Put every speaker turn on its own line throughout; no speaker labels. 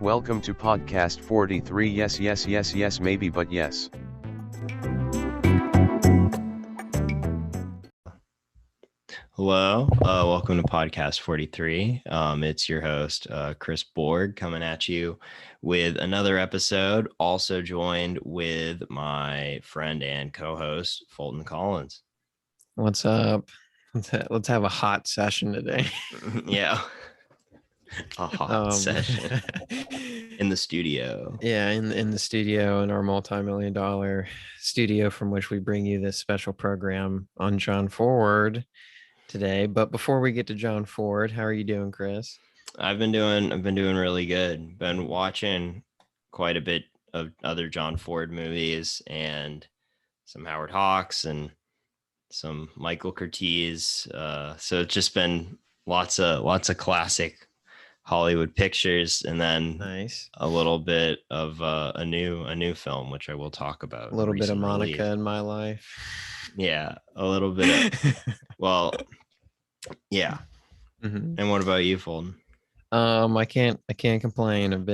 Welcome to podcast 43. Yes, yes, yes, yes, maybe, but yes.
Hello, welcome to podcast 43. It's your host, Chris Borg, coming at you with another episode, also joined with my friend and co-host, Fulton Collins.
What's up? Let's have a hot session today.
Yeah, a hot session in the studio.
Yeah, in the studio, in our multi-million-dollar studio from which we bring you this special program on John Ford today. But before we get to John Ford, how are you doing, Chris?
I've been doing really good. Been watching quite a bit of other John Ford movies and some Howard Hawks and some Michael Curtiz. So it's just been lots of classic Hollywood pictures, and then
Nice.
a little bit of a new film, which I will talk about.
A little bit of Monica
release.
in my life.
Yeah, a little bit. Well, yeah.
Mm-hmm.
And what about you, Fulton?
I can't complain. I've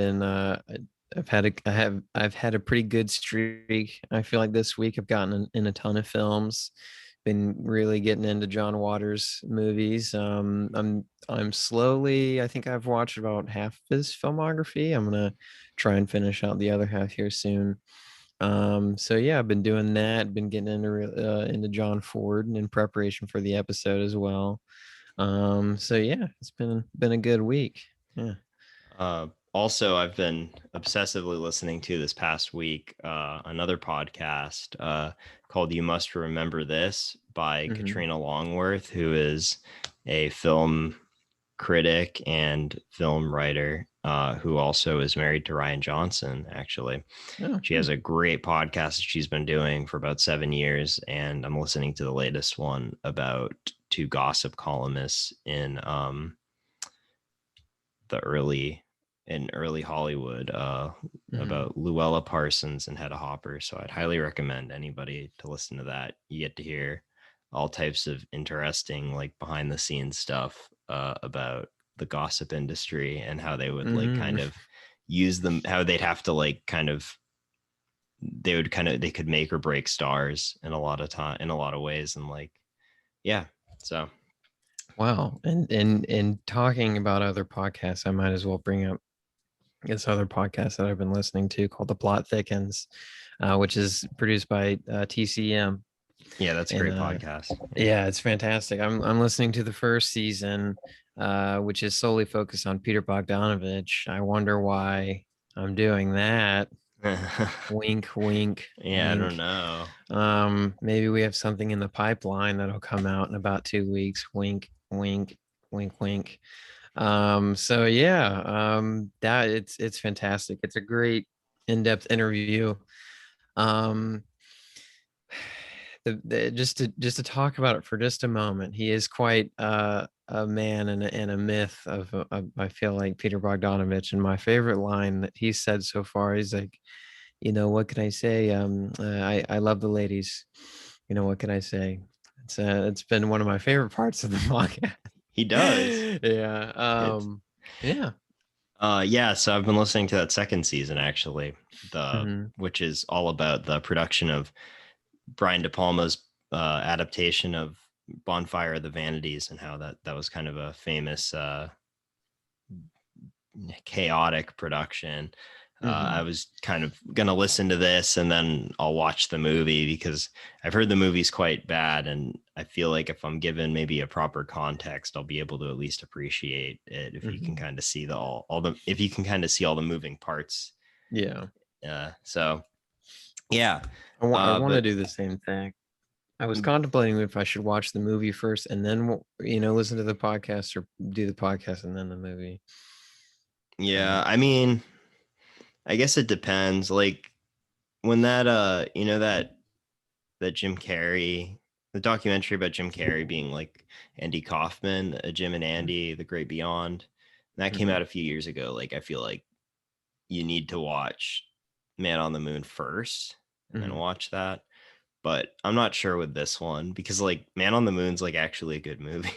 had a pretty good streak. I feel like this week I've gotten in a ton of films. Been really getting into John Waters movies. I'm slowly, I think I've watched about half of his filmography. I'm gonna try and finish out the other half here soon. So yeah, I've been doing that. Been getting into John Ford in preparation for the episode as well. So yeah, it's been a good week. Yeah.
Also, I've been obsessively listening to this past week another podcast called "You Must Remember This" by Katrina Longworth, who is a film critic and film writer who also is married to Ryan Johnson. Actually, she has a great podcast that she's been doing for about 7 years, and I'm listening to the latest one about two gossip columnists in early Hollywood about Luella Parsons and Hedda Hopper. So I'd highly recommend anybody to listen to that. You get to hear all types of interesting, like behind the scenes stuff about the gossip industry and how they would like kind of use them, how they'd have to like they could make or break stars in a lot of ways. And like, yeah. So
wow. And talking about other podcasts, I might as well bring up this other podcast that I've been listening to called The Plot Thickens, which is produced by TCM.
Yeah, that's a great podcast.
Yeah, it's fantastic. I'm listening to the first season, which is solely focused on Peter Bogdanovich. I wonder why I'm doing that. Wink, wink.
Yeah,
wink.
I don't know.
Maybe we have something in the pipeline that'll come out in about 2 weeks. Wink, wink, wink, wink. So yeah, that it's fantastic. It's a great in-depth interview. Just to talk about it for just a moment, he is quite a man and a myth of I feel like Peter Bogdanovich. And my favorite line that he said so far is like, what can I say? I love the ladies. What can I say? It's been one of my favorite parts of the podcast.
He does.
Yeah.
Yeah. So I've been listening to that second season, actually, which is all about the production of Brian De Palma's adaptation of Bonfire of the Vanities, and how that was kind of a famous chaotic production. I was kind of going to listen to this and then I'll watch the movie, because I've heard the movie's quite bad. And I feel like if I'm given maybe a proper context, I'll be able to at least appreciate it if you can kind of see if you can kind of see all the moving parts.
Yeah.
So yeah,
I want to do the same thing. I was contemplating if I should watch the movie first and then, listen to the podcast, or do the podcast and then the movie.
Yeah. I mean, I guess it depends. Like when that that Jim Carrey, the documentary about Jim Carrey being like Andy Kaufman, Jim and Andy, The Great Beyond, that came out a few years ago. Like I feel like you need to watch Man on the Moon first and then watch that. But I'm not sure with this one, because like Man on the Moon's like actually a good movie.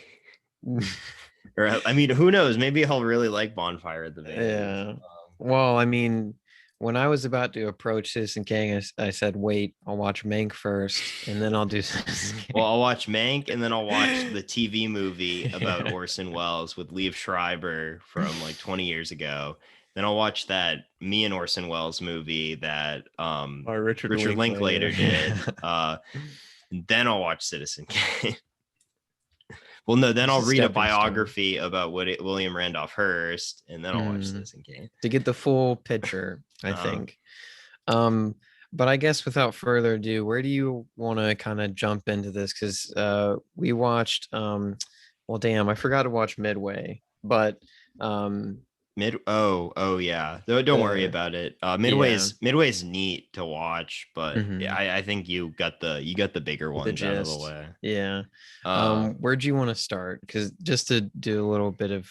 Or I mean, who knows? Maybe I'll really like Bonfire of the Vanities.
Yeah. Well, I mean, when I was about to approach Citizen Kane, I said, wait, I'll watch Mank first, and then I'll do Citizen
Well,
Kane.
I'll watch Mank, and then I'll watch the TV movie about
Yeah.
Orson Welles with Liev Schreiber from like 20 years ago. Then I'll watch that me and Orson Welles movie that
Or Richard
Richard
Linklater.
Linklater did. And then I'll watch Citizen Kane. Well, no, then
It's
I'll
a
read a
stepping stone.
biography about William Randolph Hearst, and then I'll watch
Mm,
Citizen Kane.
to get the full picture, I
Uh,
think. Um, but I guess without further ado, where do you want to kind of jump into this? Because we watched, well, damn, I forgot to watch Midway, but um,
oh yeah. Don't worry
the
about it.
yeah,
Midway's neat to watch, but
mhm,
I think you got the bigger
the
ones out of the
gist,
way.
yeah.
Uh,
Where'd you want to start? Because just to do a little bit of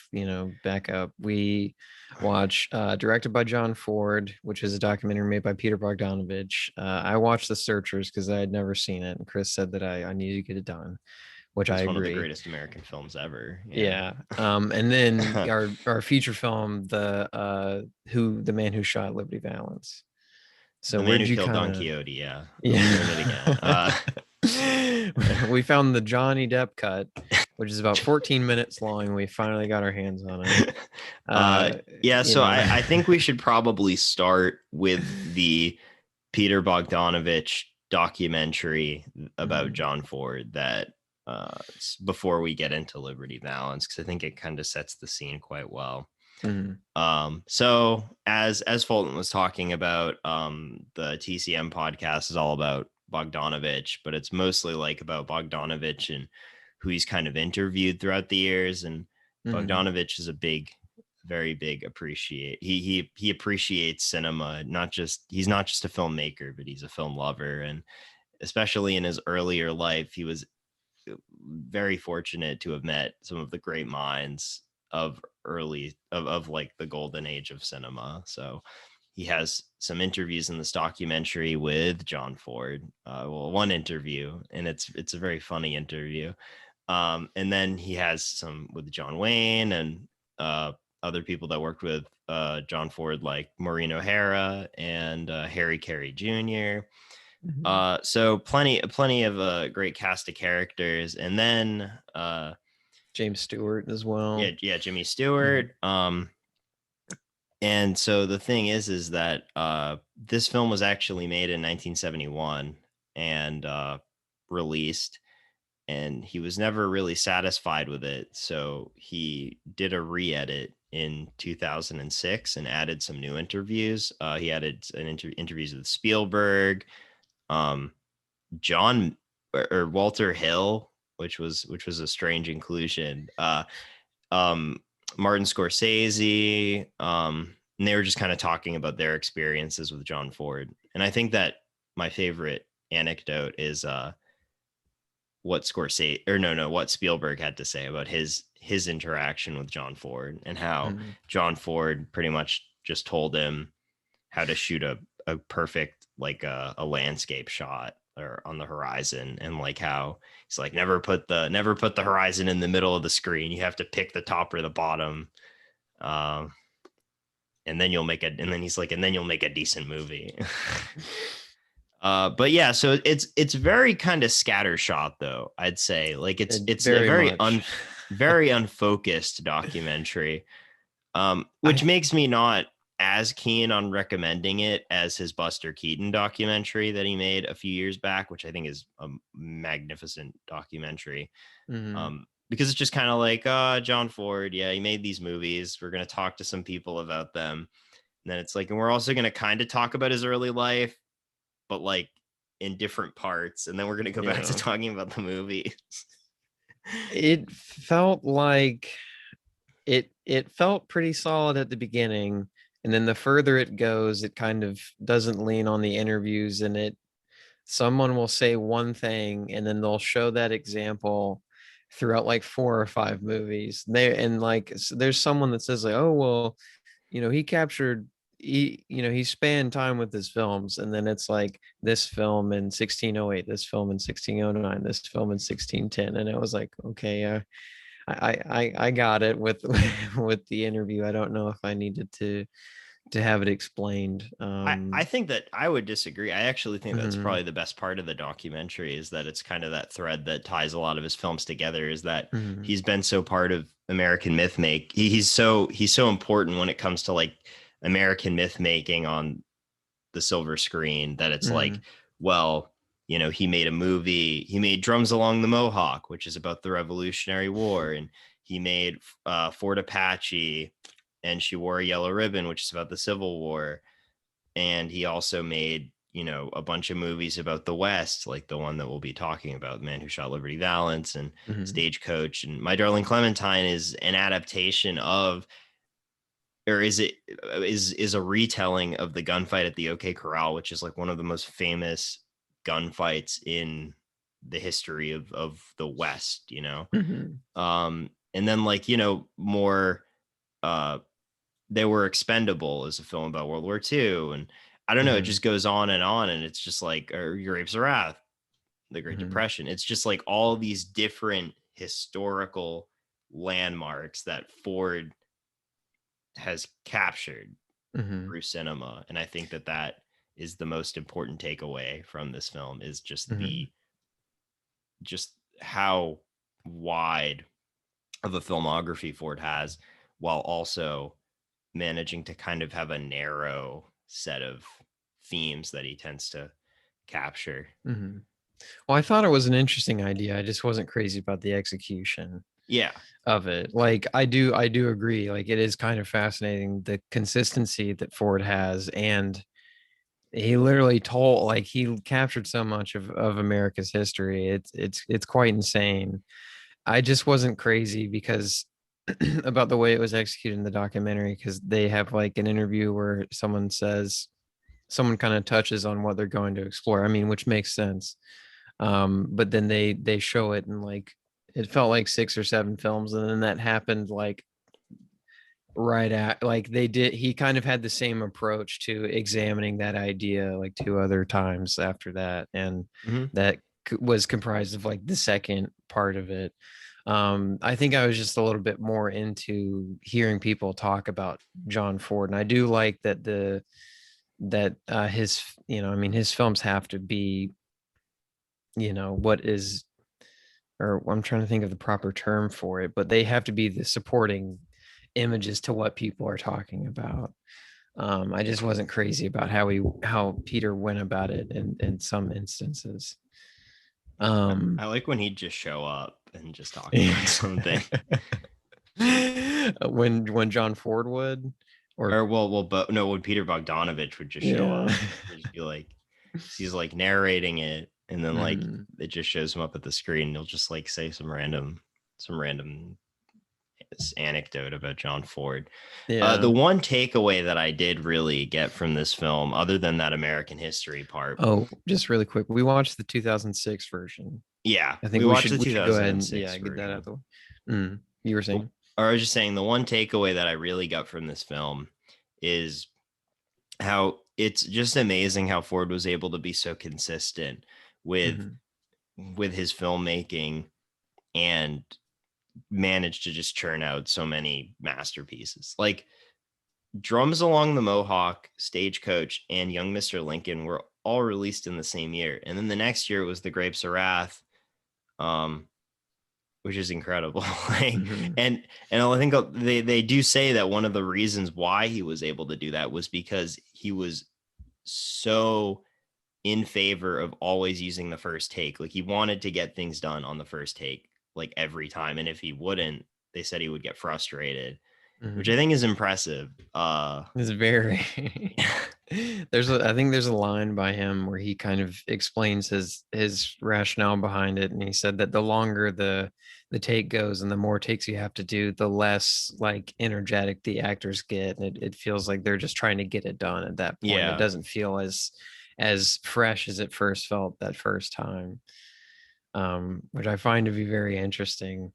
backup, we watch directed by John Ford, which is a documentary made by Peter Bogdanovich. I watched The Searchers because I had never seen it, and Chris said that I needed to get it done, which I
it's one of the
agree.
greatest American films ever. Yeah.
Yeah. And then our feature film, the man who shot Liberty Valance. So
The Man
where'd
Who
you
Killed
kind
Don
of
Quixote. Yeah, I'm doing it again.
yeah. We found the Johnny Depp cut, which is about 14 minutes long, and we finally got our hands on it.
uh,
Uh,
yeah.
you
So
know.
I think we should probably start with the Peter Bogdanovich documentary about
Mhm,
John Ford that before we get into Liberty Valance, because I think it kind of sets the scene quite well.
mhm,
So as Fulton was talking about, the TCM podcast is all about Bogdanovich, but it's mostly like about Bogdanovich and who he's kind of interviewed throughout the years. And
mhm.
Bogdanovich is a big, very big he appreciates cinema. He's not just a filmmaker, but he's a film lover. And especially in his earlier life, he was very fortunate to have met some of the great minds of of like the golden age of cinema. So he has some interviews in this documentary with John Ford. Well, one interview, and it's a very funny interview. And then he has some with John Wayne and other people that worked with John Ford, like Maureen O'Hara and Harry Carey Jr.
Mhm.
So plenty of a great cast of characters, and then
James Stewart as well.
yeah, Jimmy
Mhm,
Stewart. And so the thing is that this film was actually made in 1971 and released, and he was never really satisfied with it, so he did a re-edit in 2006 and added some new interviews. He added interviews with Spielberg, um, John or Walter Hill, which was a strange inclusion. Um, Martin Scorsese, and they were just kind of talking about their experiences with John Ford. And I think that my favorite anecdote is what Scorsese or no, what Spielberg had to say about his interaction with John Ford and how
mhm.
John Ford pretty much just told him how to shoot a perfect like a landscape shot or on the horizon, and like how he's like never put the horizon in the middle of the screen. You have to pick the top or the bottom, um, and then he's like, and then you'll make a decent movie. But yeah, so it's very kind of scattershot though. I'd say like it's a
Very much.
very unfocused documentary, which
I
makes me not as keen on recommending it as his Buster Keaton documentary that he made a few years back, which I think is a magnificent documentary.
mhm.
Because it's just kind of like, John Ford, yeah, he made these movies. We're gonna talk to some people about them, and then it's like, and we're also gonna kind of talk about his early life, but like in different parts, and then we're gonna go back to
Yeah.
talking about the movie.
It felt like it felt pretty solid at the beginning, and then the further it goes, it kind of doesn't lean on the interviews, and it someone will say one thing and then they'll show that example throughout like 4 or 5 movies. There's someone that says like, oh well, he captured he spanned time with his films, and then it's like this film in 1608, this film in 1609, this film in 1610, and it was like, okay, I got it with with the interview. I don't know if I needed to to have it explained.
I think that I would disagree. I actually think that's
Mhm.
probably the best part of the documentary, is that it's kind of that thread that ties a lot of his films together, is that
Mhm.
he's been so part of American myth make. He's so important when it comes to like American myth making on the silver screen, that it's like,
Mhm.
well, he made a movie. He made Drums Along the Mohawk, which is about the Revolutionary War, and he made Fort Apache and She Wore a Yellow Ribbon, which is about the Civil War. And he also made, a bunch of movies about the West, like the one that we'll be talking about, The Man Who Shot Liberty Valance, and
Mhm.
Stagecoach. And My Darling Clementine is an adaptation of, or is a retelling of the gunfight at the OK Corral, which is like one of the most famous gunfights in the history of the West,
Mhm.
and then like, more uh They Were Expendable is a film about World War II. And I don't know, it
Mhm.
just goes on, and it's just like, or Grapes of Wrath, the Great
Mhm.
Depression. It's just like all these different historical landmarks that Ford has captured
Mhm.
through cinema. And I think that that is the most important takeaway from this film, is
Mhm.
just how wide of a filmography Ford has, while also managing to kind of have a narrow set of themes that he tends to capture.
Mhm. Well, I thought it was an interesting idea. I just wasn't crazy about the execution
Yeah.
of it. Like I do agree. Like it is kind of fascinating the consistency that Ford has, and he literally told, like he captured so much of America's history. It's quite insane. I just wasn't crazy because about the way it was executed in the documentary, because they have like an interview where someone kind of touches on what they're going to explore. I mean, which makes sense. But then they show it, and like it felt like 6 or 7 films, and then that happened like right at, like they did, he kind of had the same approach to examining that idea like 2 other times after that, and
Mhm.
that was comprised of like the second part of it. I think I was just a little bit more into hearing people talk about John Ford, and I do like that his, I mean, his films have to be, what is, or I'm trying to think of the proper term for it, but they have to be the supporting images to what people are talking about. I just wasn't crazy about how Peter went about it in some instances.
I
Um,
like when he'd just show up and just talk about something.
when John Ford would, or
Or but no, when Peter Bogdanovich would just show
yeah.
up, he'd just be like, he's like narrating it, and then like
Mhm.
it just shows him up at the screen. And he'll just like say some random anecdote about John Ford. The
Yeah.
one takeaway that I did really get from this film, other than that American history part,
Oh, just really quick, we watched the 2006 version.
yeah,
I think
we
we
watched
should
the
we should go ahead and,
2006
yeah, get that out
version.
of the way. You were saying?
Or I was just saying, the one takeaway that I really got from this film is how it's just amazing how Ford was able to be so consistent with
Mhm.
with his filmmaking, and managed to just churn out so many masterpieces. Like Drums Along the Mohawk, Stagecoach, and Young Mr. Lincoln were all released in the same year. And then the next year it was The Grapes of Wrath, um, which is incredible. Like,
Mhm.
and I think they do say that one of the reasons why he was able to do that was because he was so in favor of always using the first take. Like he wanted to get things done on the first take, like every time. And if he wouldn't, they said he would get frustrated, which I
Mhm.
think is impressive.
It's very I think there's a line by him where he kind of explains his rationale behind it, and he said that the longer the take goes and the more takes you have to do, the less like energetic the actors get, and it feels like they're just trying to get it done at that point. It
Yeah.
doesn't feel as fresh as it first felt that first time, which I find to be very interesting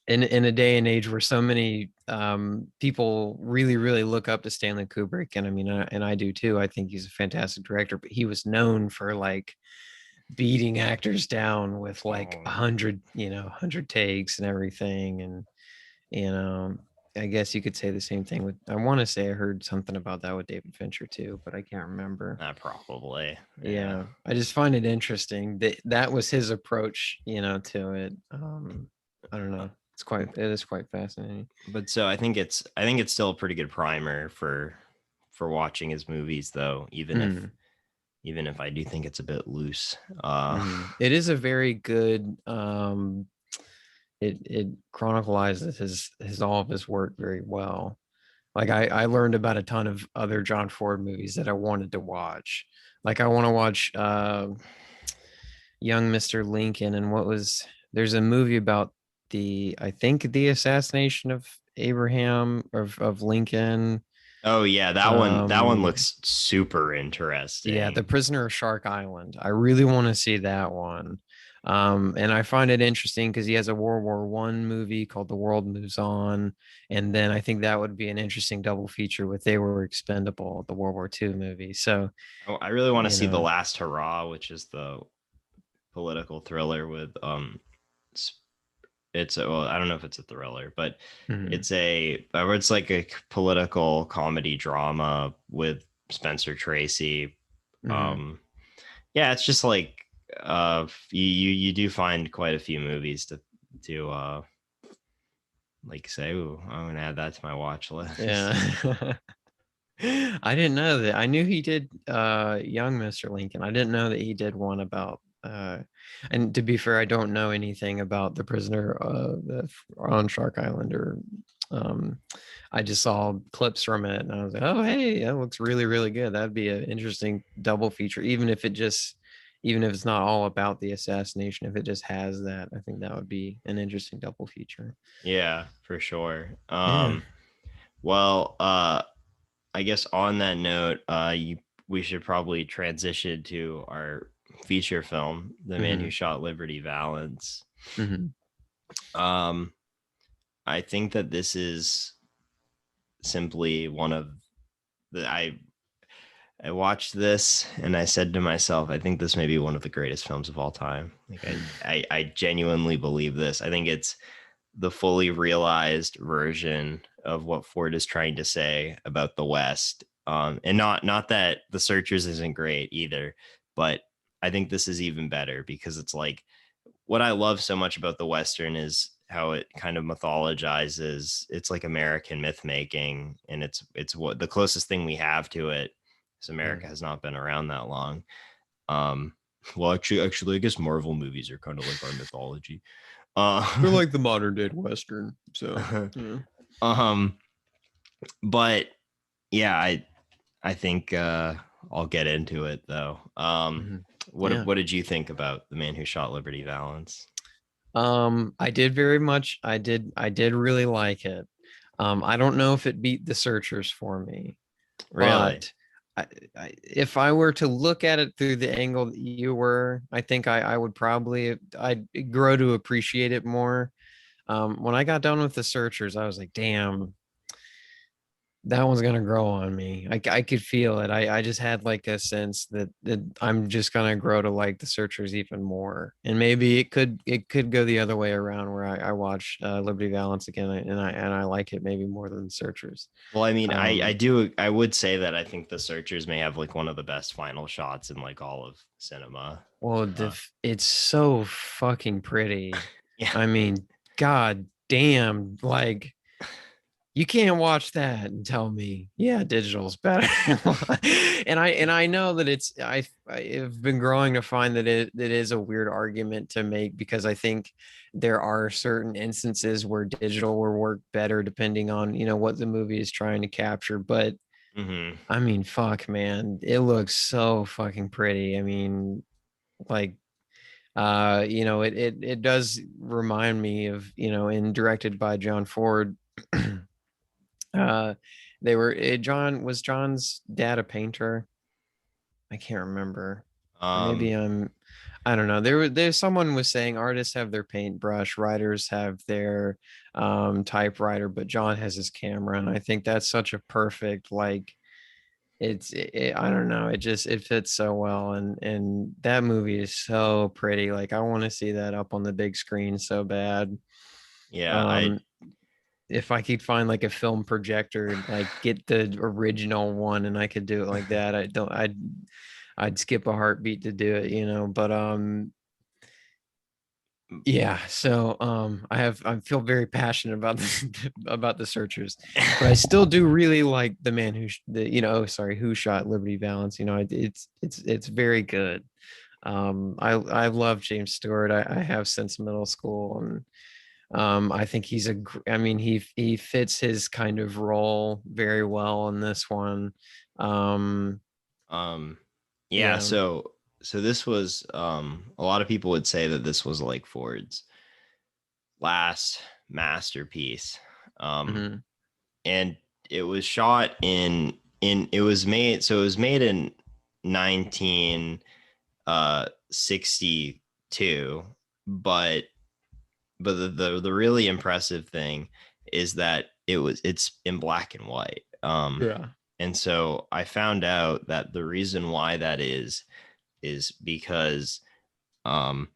in a day and age where so many people really look up to Stanley Kubrick. And I mean, and I do too. I think he's a fantastic director, but he was known for like beating actors down with like
Oh,
100 takes and everything. And you know I guess you could say the same thing with. I want to say I heard something about that with David Fincher too, but I can't remember.
Probably.
Yeah, I just find it interesting that that was his approach, to it. I don't know. It is quite fascinating.
But so I think it's still a pretty good primer for watching his movies, though, even if I do think it's a bit loose.
It is a very good. It chronicalizes his all of his work very well. Like I learned about a ton of other John Ford movies that I wanted to watch. Like I want to watch Young Mr. Lincoln, and there's a movie about I think the assassination of Abraham of Lincoln.
Oh yeah, that one looks super interesting.
Yeah, The Prisoner of Shark Island. I really want to see that one. And I find it interesting because he has a World War One movie called The World Moves On, and then I think that would be an interesting double feature with They Were Expendable, the World War II movie. So
I really want to see The Last Hurrah, which is the political thriller with well, I don't know if it's a thriller, but it's like a political comedy drama with Spencer Tracy. Yeah, it's just like you do find quite a few movies to like say, "Ooh, I'm gonna add that to my watch list."
Yeah. I didn't know that. I knew he did Young Mr. Lincoln. I didn't know that he did one about and to be fair, I don't know anything about The Prisoner on Shark Island, or I just saw clips from it and I was like, oh hey, that looks really, really good. That'd be an interesting double feature, even if it's not all about the assassination. If it just has that, I think that would be an interesting double feature.
Yeah, for sure.
Yeah.
Well, I guess on that note, we should probably transition to our feature film, The Man Who Shot Liberty Valance. I think that this is simply one of I watched this and I said to myself, I think this may be one of the greatest films of all time. Like I genuinely believe this. I think it's the fully realized version of what Ford is trying to say about the West. And not that The Searchers isn't great either, but I think this is even better because it's like what I love so much about the Western is how it kind of mythologizes. It's like American myth making, and it's what the closest thing we have to it. Because America has not been around that long. Well, actually, I guess Marvel movies are kind of like our mythology.
They're like the modern day Western. So, yeah.
But yeah, I think I'll get into it though. What did you think about The Man Who Shot Liberty Valance?
I did very much. I did really like it. I don't know if it beat The Searchers for me.
Really?
But if I were to look at it through the angle that you were, I think I would probably I'd grow to appreciate it more. When I got done with The Searchers, I was like, damn, that one's gonna grow on me. I could feel it. I just had like a sense that I'm just gonna grow to like The Searchers even more. And maybe it could go the other way around where I watch Liberty Valance again and I like it maybe more than The Searchers.
Well, I mean, I would say that I think The Searchers may have like one of the best final shots in like all of cinema.
Well, it's so fucking pretty.
Yeah.
I mean, god damn, like you can't watch that and tell me, yeah, digital's better. and I know that I've been growing to find that it is a weird argument to make, because I think there are certain instances where digital will work better depending on, what the movie is trying to capture. But I mean, fuck, man, it looks so fucking pretty. I mean, like, it does remind me of, and directed by John Ford. John's dad a painter? I can't remember. Maybe I don't know. There's someone was saying artists have their paintbrush, writers have their typewriter, but John has his camera, and I think that's such a perfect, like, I don't know, it fits so well, and that movie is so pretty. Like I want to see that up on the big screen so bad.
Yeah,
if I could find like a film projector and like get the original one and I could do it like that, I'd skip a heartbeat to do it, but yeah, so I feel very passionate about about the Searchers, but I still do really like the man who shot Liberty Valance. It's very good. I love James Stewart. I have since middle school, and I think I mean, he fits his kind of role very well in this one. Um,
Yeah,
yeah.
so this was a lot of people would say that this was like Ford's last masterpiece.
Mhm.
And it was shot in it was made so it was made in 1962, but the really impressive thing is that it's in black and white.
Yeah.
And so I found out that the reason why that is because um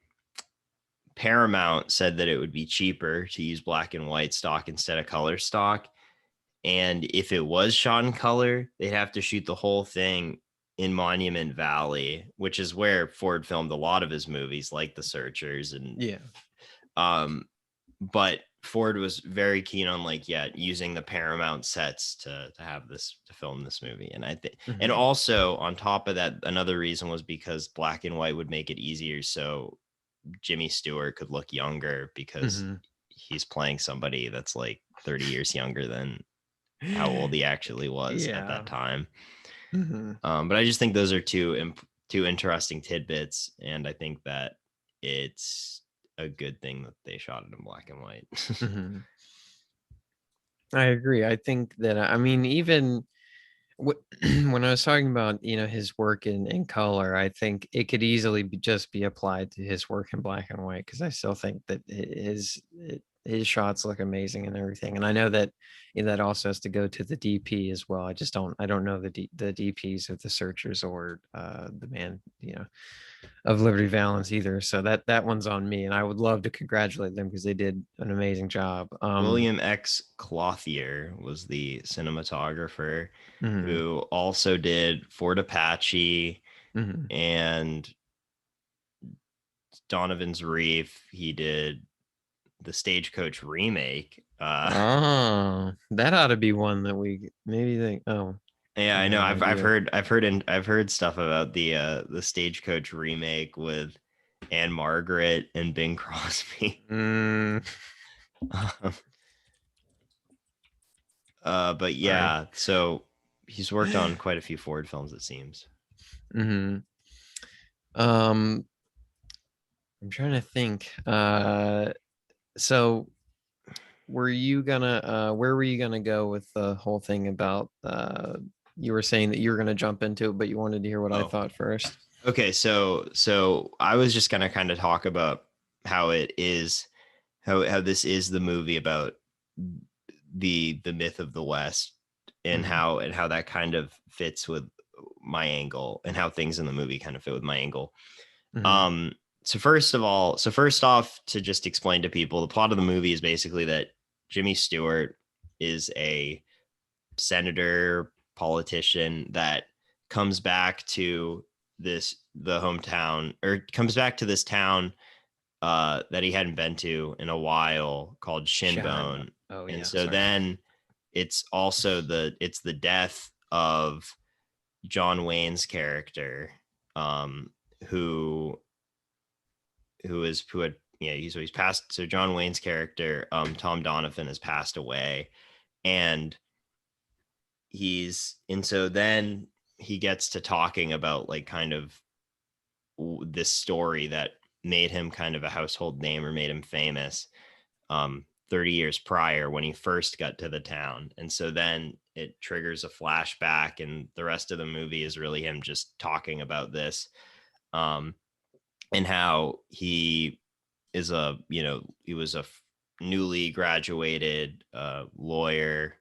Paramount said that it would be cheaper to use black and white stock instead of color stock. And if it was shot in color, they'd have to shoot the whole thing in Monument Valley, which is where Ford filmed a lot of his movies, like The Searchers. And
Yeah.
but Ford was very keen on using the Paramount sets to have this to film this movie. And I think, and
Mhm.
also on top of that, another reason was because black and white would make it easier so Jimmy Stewart could look younger, because
Mhm.
he's playing somebody that's like 30 years younger than how old he actually was at
Yeah.
that time.
Mhm.
But I just think those are two interesting tidbits, and I think that it's a good thing that they shot it in black and white.
Mhm. I agree. I think that, I mean, even when I was talking about, his work in color, I think it could easily just be applied to his work in black and white, because I still think that his shots look amazing and everything. And I know that that also has to go to the DP as well. I don't know the DPs of the Searchers or the man, of Liberty Valance either. So that one's on me, and I would love to congratulate them because they did an amazing job.
William X. Clothier was the cinematographer,
Mhm.
who also did Fort Apache
Mhm.
and Donovan's Reef. He did the Stagecoach remake.
Oh, that ought to be one that we maybe think. Oh,
Yeah,
I
I
have
know.
an idea.
I've heard stuff about the Stagecoach remake with Anne Margaret and Bing Crosby.
Mm,
But
sorry.
yeah, so he's worked on quite a few Ford films, it seems.
Hmm. Um, I'm trying to think. So where were you gonna go with the whole thing about you were saying that you were gonna jump into it, but you wanted to hear what I
Oh,
thought first.
okay. So I was just gonna kind of talk about how it is, how this is the movie about the myth of the West, and
Hmm.
how that kind of fits with my angle, and how things in the movie kind of fit with my angle.
Hmm.
Um, so first off, to just explain to people, the plot of the movie is basically that Jimmy Stewart is a senator politician that comes back to the hometown, or comes back to this town that he hadn't been to in a while, called
Sean.
Shinbone.
Oh
And
yeah,
so
sorry.
then it's the death of John Wayne's character, um, who who had, he's passed. So John Wayne's character, Tom Donovan, has passed away, and so then he gets to talking about like kind of this story that made him kind of a household name, or made him famous, 30 years prior, when he first got to the town. And so then it triggers a flashback, and the rest of the movie is really him just talking about this, um, and how he was a newly graduated lawyer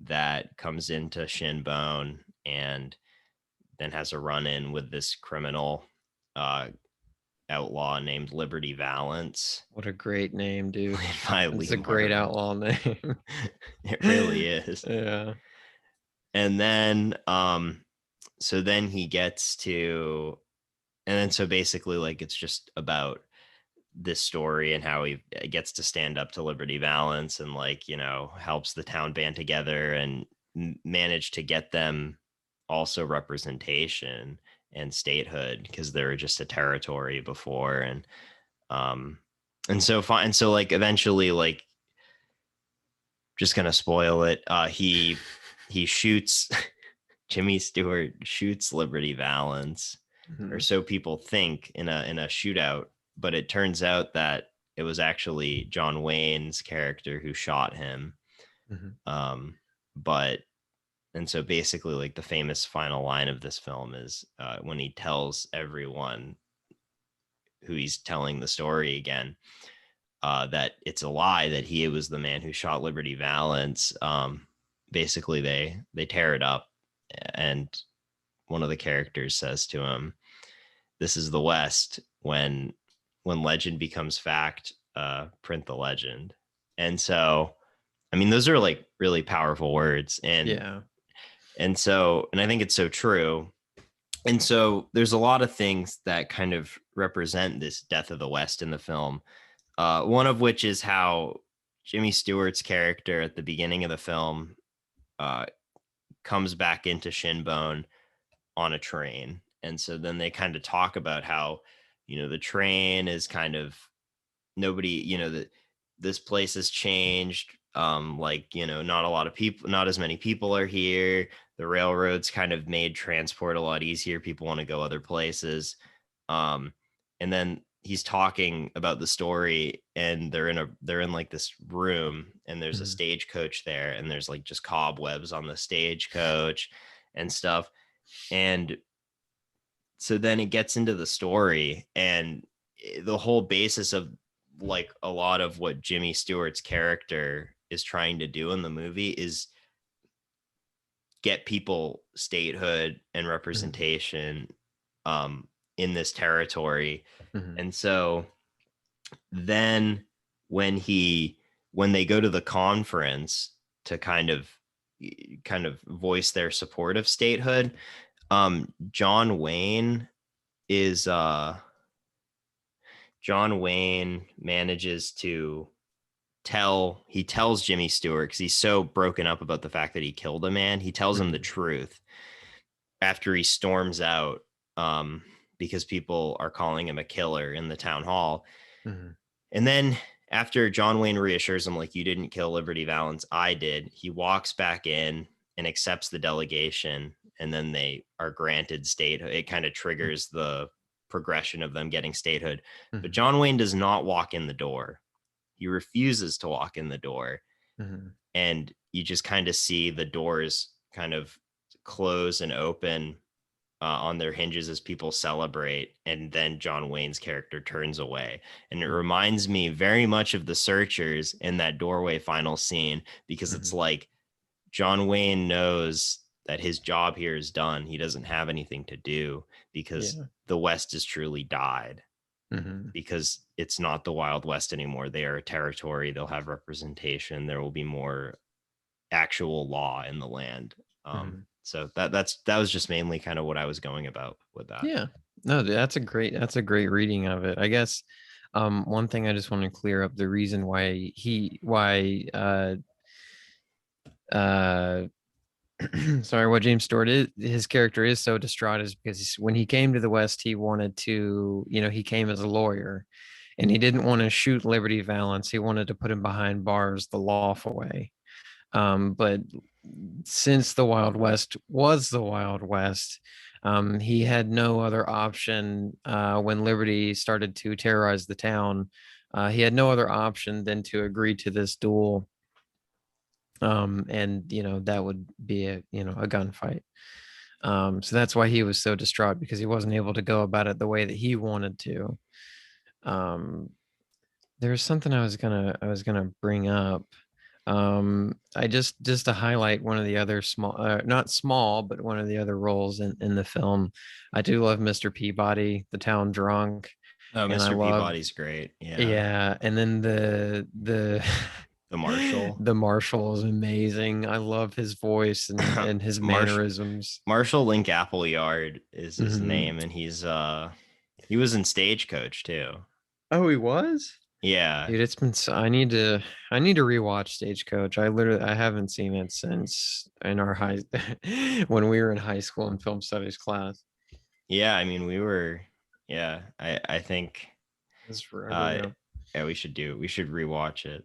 that comes into Shinbone, and then has a run in with this criminal, uh, outlaw named Liberty Valance.
What a great name, dude. It's a great outlaw name.
It really is.
Yeah.
And then so then he gets to, and then so basically like it's just about this story and how he gets to stand up to Liberty Valance and like, you know, helps the town band together and manage to get them also representation and statehood, because they were just a territory before. Um and so fine, and so like eventually, like, just gonna spoil it, he shoots Jimmy Stewart shoots Liberty Valance, or so people think, in a shootout, but it turns out that it was actually John Wayne's character who shot him. But and so basically, like, the famous final line of this film is when he tells everyone who he's telling the story again, that it's a lie, that he was the man who shot Liberty Valance. Basically, they tear it up, and one of the characters says to him, "This is the West. When legend becomes fact, print the legend." And so, I mean, those are like really powerful words, and
Yeah.
and so, and I think it's so true. And so, there's a lot of things that kind of represent this death of the West in the film. One of which is how Jimmy Stewart's character at the beginning of the film uh, comes back into Shinbone on a train. And so then they kind of talk about how, you know, the train is kind of nobody, you know, that this place has changed. Like, you know, not a lot of people, not as many people are here. The railroads kind of made transport a lot easier. People want to go other places. Um, and then he's talking about the story, and they're in like this room, and there's a stagecoach there, and there's like just cobwebs on the stagecoach and stuff. And so then it gets into the story, and the whole basis of like a lot of what Jimmy Stewart's character is trying to do in the movie is get people statehood and representation in this territory. And so then when they go to the conference to kind of voice their support of statehood, John Wayne is John Wayne manages to tells Jimmy Stewart, because he's so broken up about the fact that he killed a man, he tells him the truth after he storms out, because people are calling him a killer in the town hall. And then after John Wayne reassures him, like, you didn't kill Liberty Valance, I did, he walks back in and accepts the delegation, and then they are granted statehood. It kind of triggers the progression of them getting statehood. But John Wayne does not walk in the door. He refuses to walk in the door. And you just kind of see the doors kind of close and open on their hinges as people celebrate. And then John Wayne's character turns away. And it reminds me very much of The Searchers in that doorway final scene, because it's like John Wayne knows that his job here is done. He doesn't have anything to do, because the West has truly died. Because it's not the Wild West anymore. They are a territory. They'll have representation. There will be more actual law in the land. So that was just mainly kind of what I was going about with that.
Yeah, no, that's a great reading of it. I guess one thing I just want to clear up, the reason why sorry, what James Stewart is, his character is so distraught, is because when he came to the West, he wanted to, you know, he came as a lawyer, and he didn't want to shoot Liberty Valance. He wanted to put him behind bars the lawful way. But since the Wild West was the Wild West, he had no other option. When Liberty started to terrorize the town, he had no other option than to agree to this duel. And you know, that would be a gunfight. So that's why he was so distraught, because he wasn't able to go about it the way that he wanted to. There's something I was gonna bring up. I just to highlight one of the other small, not small, but one of the other roles in the film. I do love Mr. Peabody, the town drunk.
Oh,
and I
Mr.
love,
Peabody's great. Yeah.
yeah, and then the
The Marshal.
the Marshal is amazing. I love his voice and his
Marsh
mannerisms.
Marshall Link Appleyard is his
Mhm.
name, and he was in Stagecoach too.
Oh, he was?
Yeah.
Dude, it's been so, I need to rewatch Stagecoach. I haven't seen it since in our high when we were in high school in film studies class.
Yeah, I mean yeah, I think
This is forever
uh
ago.
yeah, we should rewatch it.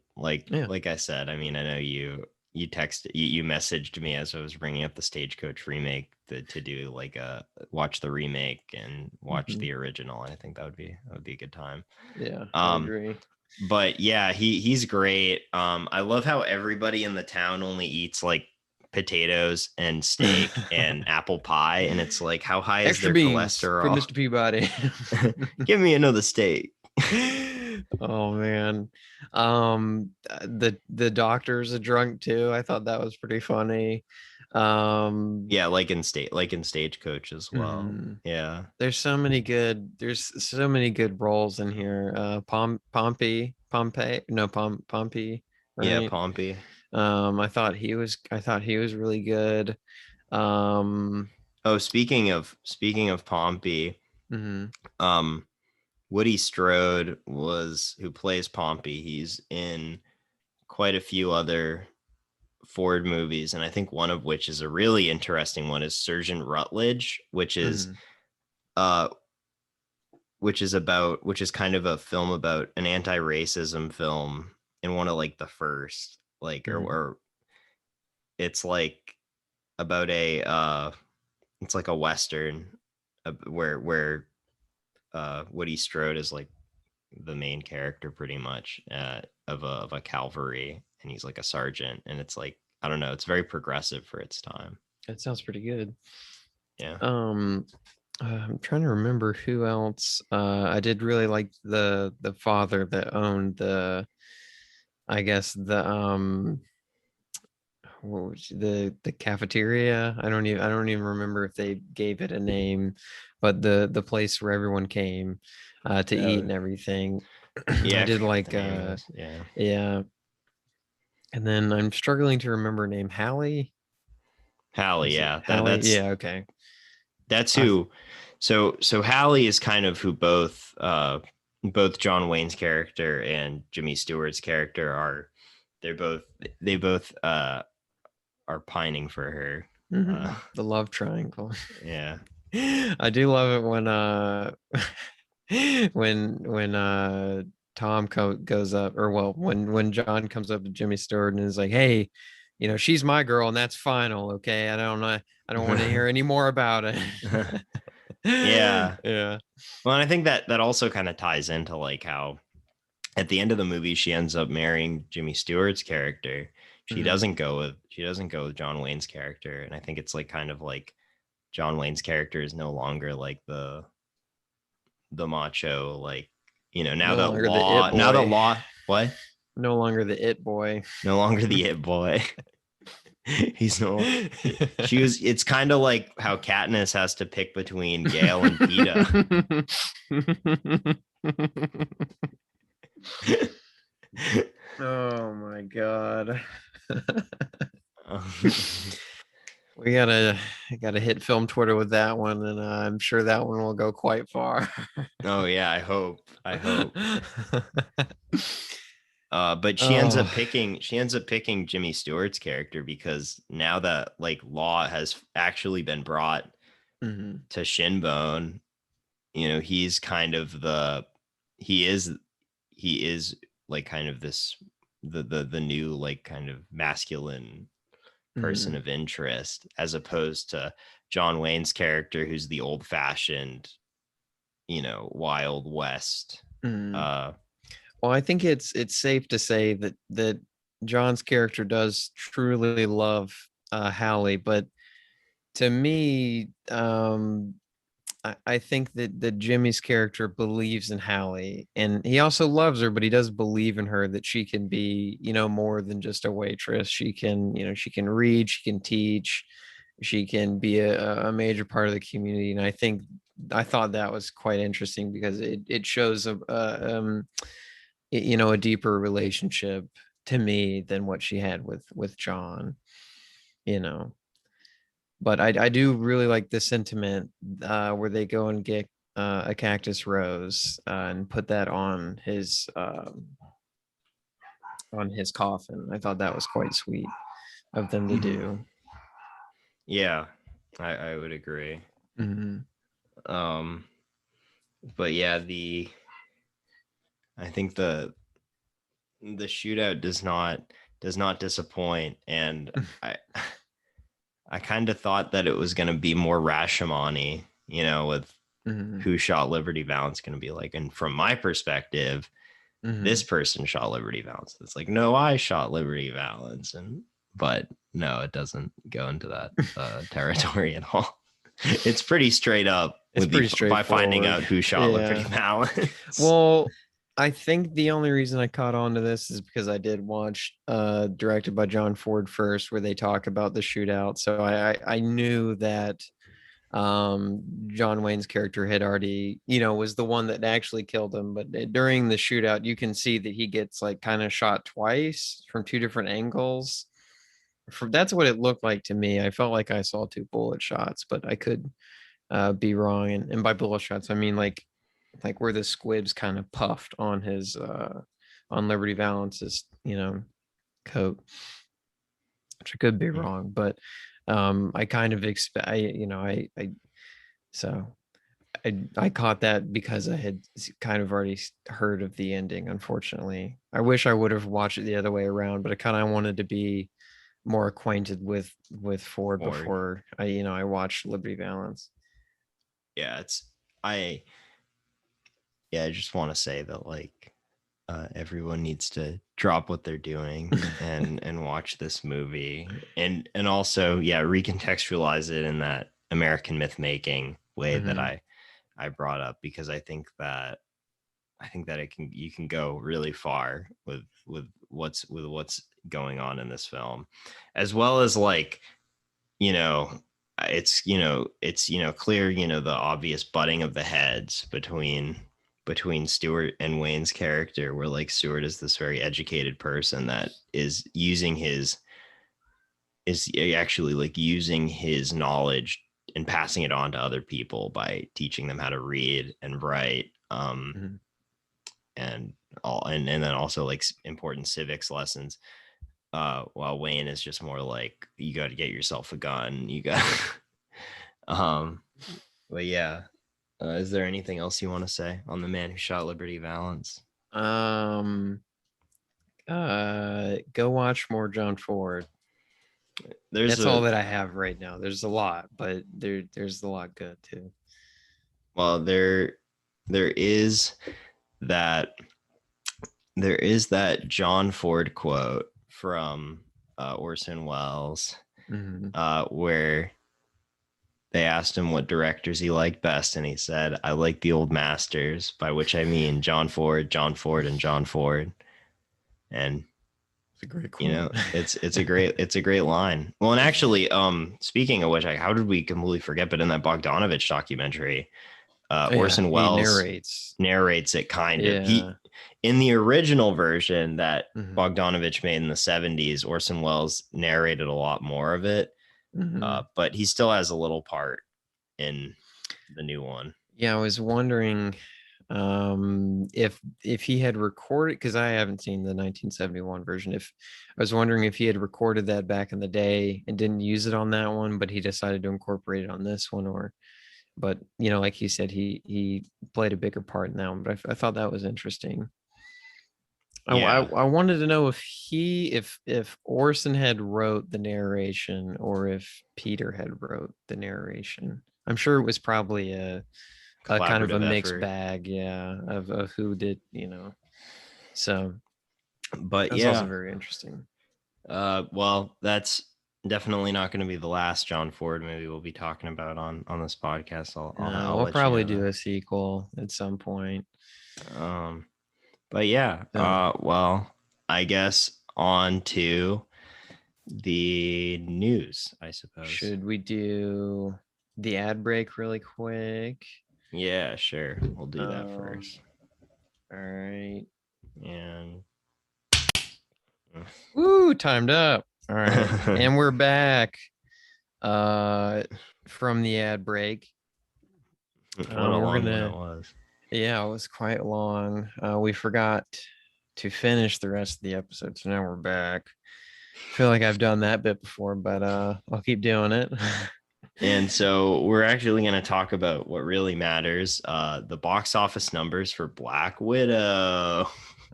Yeah.
Like I said, I mean, I know you messaged me as I was bringing up the Stagecoach remake to do like a watch the remake and watch
Mhm.
the original. I think that would be a good time.
Yeah, I
Um
agree.
but yeah, he's great. I love how everybody in the town only eats like potatoes and steak and apple pie, and it's like, how high is
Extra
their
beans for
cholesterol?
Mr. Peabody.
Give me another steak.
Oh man. The doctor's a drunk too. I thought that was pretty funny. Um
Yeah, like in Stagecoach as well.
mhm.
Yeah,
There's so many good roles in here. Pompey, no, Pompey,
yeah,
right?
Pompey.
I thought he was really good. Um
Oh, speaking of Pompey,
mhm,
um, Woody Strode was who plays Pompey. He's in quite a few other Ford movies, and I think one of which is a really interesting one is Sergeant Rutledge,
mhm,
uh which is kind of a film about an anti-racism film, and one of like the first like
mhm.
or it's like about a it's like a western where Woody Strode is like the main character pretty much of a cavalry, and he's like a sergeant, and it's like, I don't know, it's very progressive for its time.
That sounds pretty good.
Yeah.
Um I'm trying to remember who else. I did really like the father that owned I guess what was the cafeteria. I don't even remember if they gave it a name, but the place where everyone came to eat
Oh,
and everything. I
yeah, I
did
forget what the
like
name is. Yeah.
yeah. And then I'm struggling to remember her name. Hallie.
Hallie,
Is it
yeah.
Hallie? Yeah, okay.
That's
I
who. So Hallie is kind of who both John Wayne's character and Jimmy Stewart's character are. They're both they both are pining for her.
The love triangle.
Yeah.
I do love it when when Tom goes up, or well, when John comes up to Jimmy Stewart and is like, "Hey, she's my girl, and that's final, okay? I don't want to hear any more about it."
Yeah.
Yeah.
Well, and I think that also kind of ties into like how at the end of the movie she ends up marrying Jimmy Stewart's character.
Mhm.
She doesn't go with John Wayne's character, and I think it's like kind of like John Wayne's character is no longer like the macho, like,
No longer the it
now that
boy.
law what
No longer the it boy.
no longer the it boy. He's no she was It's kind of like how Katniss has to pick between Gale and Peeta.
Oh my god.
Um,
We gotta hit film Twitter with that one, and I'm sure that one will go quite far.
oh yeah, I hope. But
Oh.
she ends up picking Jimmy Stewart's character because now that like Law has actually been brought
Mhm.
to Shinbone, he's kind of he is he is like kind of this the new like kind of masculine person
Mhm.
of interest, as opposed to John Wayne's character, who's the old fashioned, Wild West.
Mhm.
Uh,
Well, I think it's safe to say that John's character does truly love Hallie, but to me, I think that Jimmy's character believes in Hallie, and he also loves her, but he does believe in her that she can be, more than just a waitress. She can read, she can teach, she can be a major part of the community. And I think I thought that was quite interesting because it shows you know, a deeper relationship to me than what she had with John, you know. But I do really like the sentiment where they go and get a cactus rose and put that on his coffin. I thought that was quite sweet of them to do.
Yeah, I would agree.
Mhm.
But yeah, I think the shootout does not disappoint, and I kind of thought that it was going to be more Rashomon-y, you know, with
Mhm.
who shot Liberty Valance going to be like. And from my perspective, this
Mhm.
person shot Liberty Valance. It's like, no, I shot Liberty Valance, but no, it doesn't go into that territory at all. It's pretty straight up
It's pretty
by finding
straightforward.
out who shot Liberty
Yeah.
Valance.
Well, I think the only reason I caught on to this is because I did watch directed by John Ford first, where they talk about the shootout. So I knew that John Wayne's character had already, you know, was the one that actually killed him. But during the shootout, you can see that he gets like kind of shot twice from two different angles. That's what it looked like to me. I felt like I saw two bullet shots, but I could be wrong. And by bullet shots, I mean like where the squibs kind of puffed on his on Liberty Valance's, you know, coat, which I could be wrong, but I kind of expect, you know, so I caught that because I had kind of already heard of the ending. Unfortunately, I wish I would have watched it the other way around, but I kind of wanted to be more acquainted with Ford before I, you know, I watched Liberty Valance.
Yeah, I I just want to say that like everyone needs to drop what they're doing and watch this movie, and also recontextualize it in that American myth making way that
Mhm.
I brought up, because I think that you can go really far with what's going on in this film, as well as like, you know, it's clear, the obvious butting of the heads between Stewart and Wayne's character, where like Stewart is this very educated person that is actually like using his knowledge and passing it on to other people by teaching them how to read and write,
Mhm.
and and then also like important civics lessons, while Wayne is just more like, you got to get yourself a gun, you got um but yeah, is there anything else you want to say on the man who shot Liberty Valance?
Um, go watch more John Ford. That's all that I have right now. There's a lot, but there's a lot good too.
Well, there is that John Ford quote from Orson Welles,
Mhm.
where they asked him what directors he liked best, and he said, "I like the old masters," by which I mean John Ford, and John Ford. And
It's a great quote.
it's a great line. Well, and actually, speaking of which, how did we completely forget? But in that Bogdanovich documentary,
Oh, yeah,
Orson
he
Welles
narrates.
narrates it kind of.
Yeah.
In the original version that
Mhm.
Bogdanovich made in the 70s, Orson Welles narrated a lot more of it,
Mhm.
but he still has a little part in the new one.
Yeah, I was wondering if he had recorded, because I haven't seen the 1971 version. If I was wondering if he had recorded that back in the day and didn't use it on that one, but he decided to incorporate it on this one, or but you know, like he said, he played a bigger part in that one. But I thought that was interesting.
Yeah.
I wanted to know if Orson had wrote the narration or if Peter had wrote the narration. I'm sure it was probably a kind of a
Collaborative
mixed
effort.
bag, yeah, of who did, you know. So
But
that's also
yeah,
very interesting.
well, that's definitely not going to be the last John Ford movie we'll be talking about on this podcast. I'll
We'll
let you
probably
know
do
that.
a sequel at some point.
Um, but yeah,
So
well, I guess on to the news, I suppose.
should we do the ad break really quick?
Yeah, sure. We'll do that first.
All right.
And
Woo, timed up. All right. And we're back from the ad break.
what a long one it was.
Yeah, it was quite long. We forgot to finish the rest of the episode, so now we're back. I feel like I've done that bit before, but I'll keep doing it.
And so we're actually going to talk about what really matters, the box office numbers for Black Widow.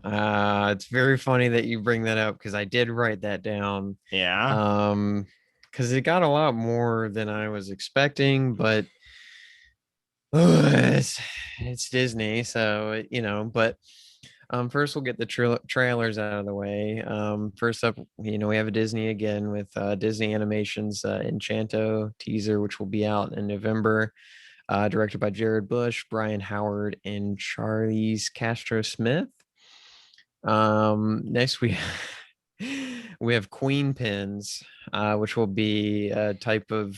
It's very funny that you bring that up because I did write that down.
Yeah.
Because it got a lot more than I was expecting, but it's Disney, so but first we'll get the trailers out of the way. First up, we have a Disney again with Disney Animation's Enchanto teaser, which will be out in November, directed by Jared Bush, Brian Howard, and Charlize Castro Smith. Next we have Queen Pins, which will be a type of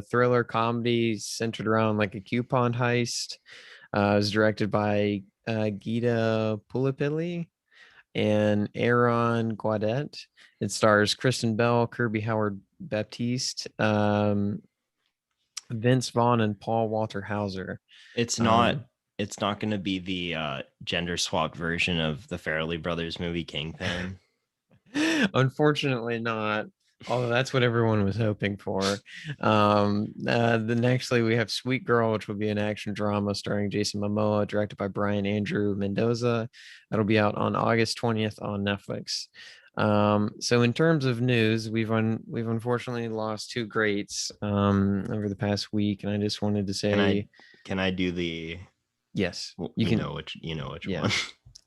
thriller comedy centered around like a coupon heist. It was directed by Gita Pulipilli and Aaron Guadet. It stars Kristen Bell, Kirby Howard Baptiste, Vince Vaughn, and Paul Walter Hauser.
It's not going to be the gender swapped version of the Farrelly Brothers movie Kingpin.
Unfortunately not, although that's what everyone was hoping for. The nextly we have Sweet Girl, which will be an action drama starring Jason Momoa, directed by Brian Andrew Mendoza. That'll be out on August 20th on Netflix. So in terms of news, we've unfortunately lost two greats over the past week, and I just wanted to say,
can I do the
yes,
you know which
yeah,
one.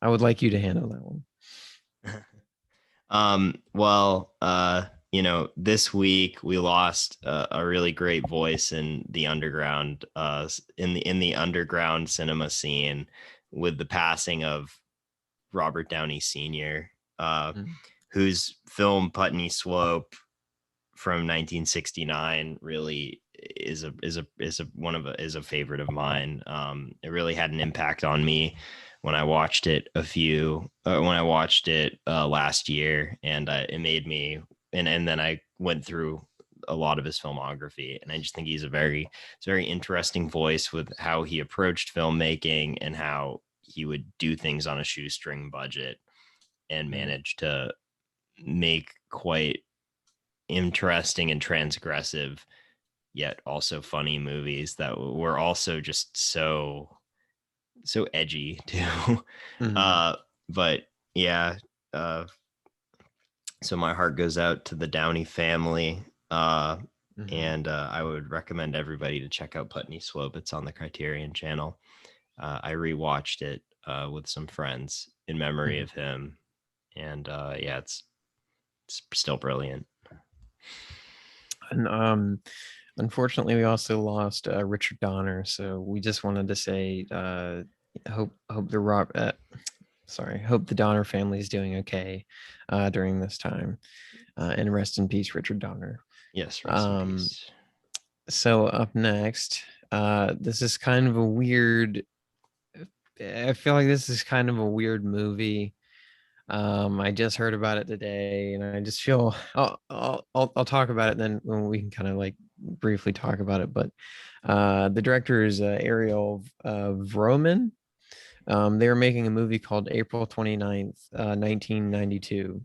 I would like you to handle that one.
This week we lost a really great voice in the underground, in the underground cinema scene, with the passing of Robert Downey Sr., whose film Putney Swope from 1969 really is a favorite of mine. It really had an impact on me when I watched it last year, and it made me, and then I went through a lot of his filmography, and I just think he's a very interesting voice with how he approached filmmaking and how he would do things on a shoestring budget and manage to make quite interesting and transgressive yet also funny movies that were also just so edgy too. But yeah, so my heart goes out to the Downey family, and I would recommend everybody to check out Putney Swope. It's on the Criterion channel. I rewatched it with some friends in memory of him, and it's still brilliant.
And unfortunately, we also lost Richard Donner. So we just wanted to say, hope the Donner family is doing okay during this time, and rest in peace, Richard Donner.
Yes, rest in peace.
So up next, this is kind of a weird. I feel like this is kind of a weird movie. I just heard about it today, and I just feel I'll talk about it then when we can kind of like briefly talk about it. But the director is Ariel Vroman. They were making a movie called April 29th, 1992,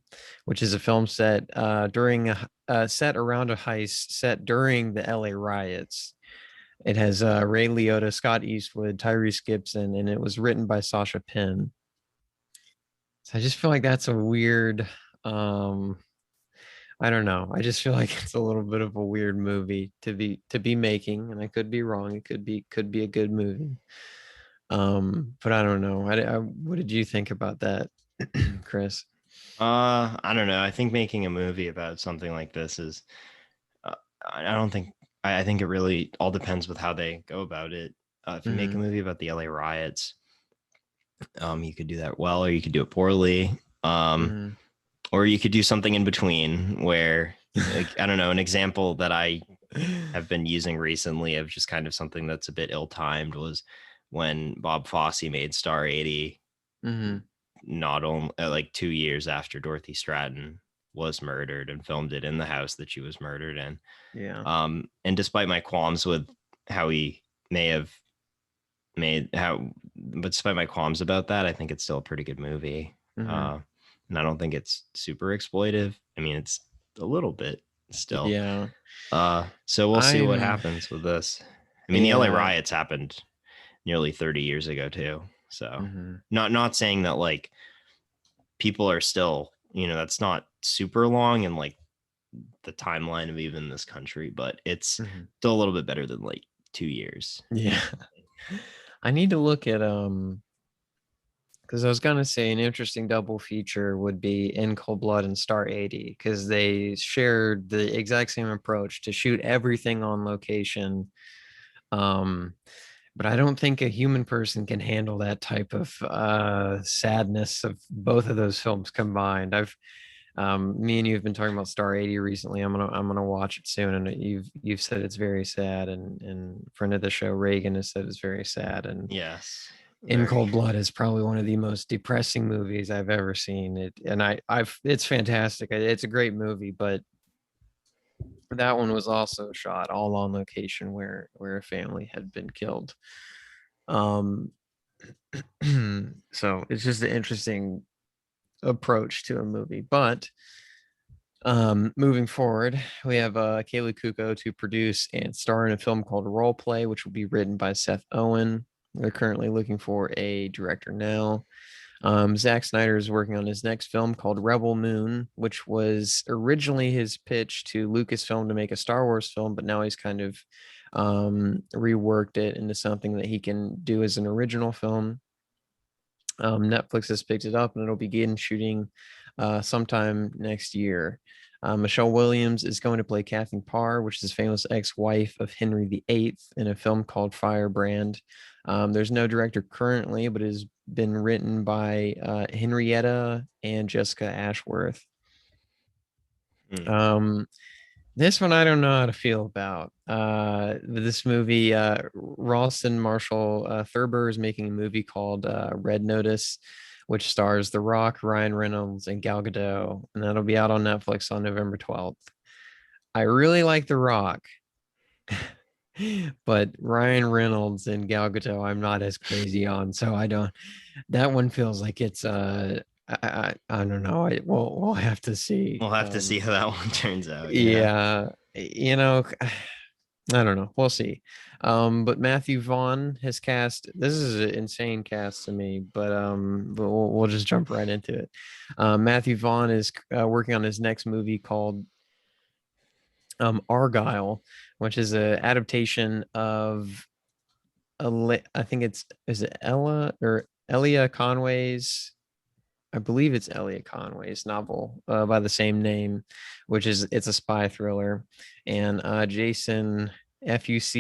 which is a film set set around a heist set during the LA riots. It has Ray Liotta, Scott Eastwood, Tyrese Gibson, and it was written by Sasha Penn. So I just feel like that's a weird, I don't know. I just feel like it's a little bit of a weird movie to be making, and I could be wrong. It could be a good movie. But I don't know. What did you think about that, Chris?
I don't know. I think making a movie about something like this is, I think it really all depends with how they go about it. If you make a movie about the LA riots, you could do that well, or you could do it poorly. Or you could do something in between where, like, I don't know, an example that I have been using recently of just kind of something that's a bit ill-timed was when Bob Fosse made Star 80, not only like 2 years after Dorothy Stratton was murdered, and filmed it in the house that she was murdered in.
Yeah.
And despite my qualms with how he may have but despite my qualms about that, I think it's still a pretty good movie. And I don't think it's super exploitive. I mean, it's a little bit still.
Yeah.
So we'll see what happens with this. I mean, the LA riots happened nearly 30 years ago too. So not saying that like people are still, that's not super long in like the timeline of even this country, but it's still a little bit better than like 2 years.
Yeah. I need to look at because I was gonna say an interesting double feature would be In Cold Blood and Star 80, because they shared the exact same approach to shoot everything on location. But I don't think a human person can handle that type of sadness of both of those films combined. Me and you have been talking about Star 80 recently. I'm gonna watch it soon, and you've said it's very sad, and friend of the show Reagan has said it's very sad, and
yes,
In Cold Blood is probably one of the most depressing movies I've ever seen. It's fantastic. It's a great movie, but that one was also shot all on location where a family had been killed. So it's just an interesting approach to a movie. But moving forward, we have Kaylee Kuko to produce and star in a film called Role Play, which will be written by Seth Owen. They're currently looking for a director now. Zack Snyder is working on his next film called Rebel Moon, which was originally his pitch to Lucasfilm to make a Star Wars film, but now he's kind of reworked it into something that he can do as an original film. Netflix has picked it up, and it'll begin shooting sometime next year. Michelle Williams is going to play Kathleen Parr, which is famous ex-wife of Henry VIII, in a film called Firebrand. There's no director currently, but it has been written by Henrietta and Jessica Ashworth. This one I don't know how to feel about. This movie, Ralston Marshall Thurber is making a movie called Red Notice, which stars The Rock, Ryan Reynolds, and Gal Gadot, and that'll be out on Netflix on November 12th. I really like The Rock, but Ryan Reynolds and Gal Gadot I'm not as crazy on, so I don't. That one feels like it's I don't know. We'll have to see.
We'll have to see how that one turns out.
Yeah, I don't know. We'll see. But Matthew Vaughn has cast. This is an insane cast to me, but we'll just jump right into it. Matthew Vaughn is working on his next movie called Argyle, which is an adaptation of I think is it Ella or Elia Conway's. I believe it's Elliot Conway's novel by the same name, it's a spy thriller, and Jason Fuchs.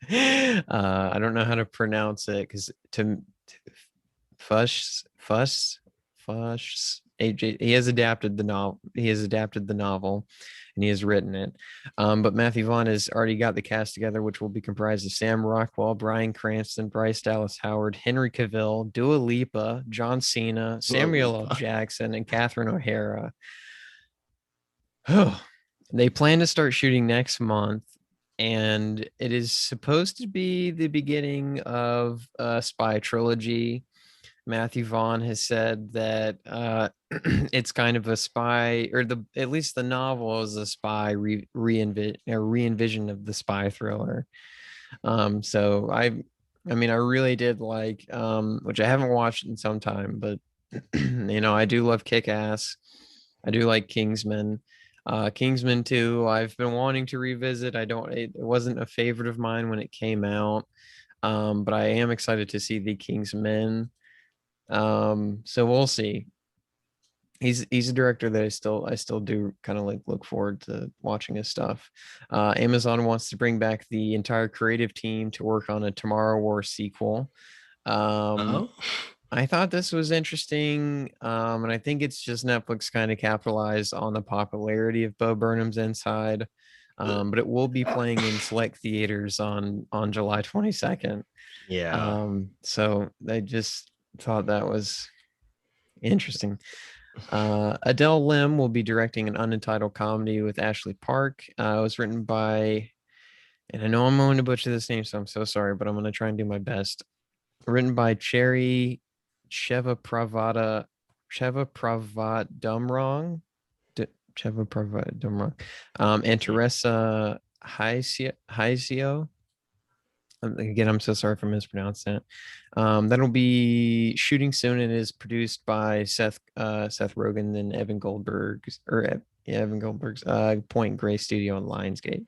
I don't know how to pronounce it because to Fuss. He has adapted the novel. And he has written it. But Matthew Vaughn has already got the cast together, which will be comprised of Sam Rockwell, Bryan Cranston, Bryce Dallas Howard, Henry Cavill, Dua Lipa, John Cena, Samuel L. Jackson, and Catherine O'Hara. They plan to start shooting next month, and it is supposed to be the beginning of a spy trilogy. Matthew Vaughn has said that it's kind of a spy, or at least the novel is a spy re-envision of the spy thriller. So I mean, I really did like, which I haven't watched in some time, but I do love Kick-Ass. I do like Kingsman. Kingsman 2, I've been wanting to revisit. It wasn't a favorite of mine when it came out, but I am excited to see the Kingsmen. So we'll see. He's a director that I still do kind of like look forward to watching his stuff. Amazon wants to bring back the entire creative team to work on a Tomorrow War sequel. I thought this was interesting, and I think it's just Netflix kind of capitalized on the popularity of Bo Burnham's Inside. But it will be playing in select theaters on July 22nd.
Yeah.
So I just thought that was interesting. Adele Lim will be directing an unentitled comedy with Ashley Park. It was written by, and I know I'm going to butcher this name, so I'm so sorry, but I'm going to try and do my best. Written by Cherry Cheva Pravadumrong, and Teresa Heisio. Again, I'm so sorry for mispronouncing it. That'll be shooting soon and is produced by Seth Rogen and Evan Goldberg's Point Grey Studio and Lionsgate.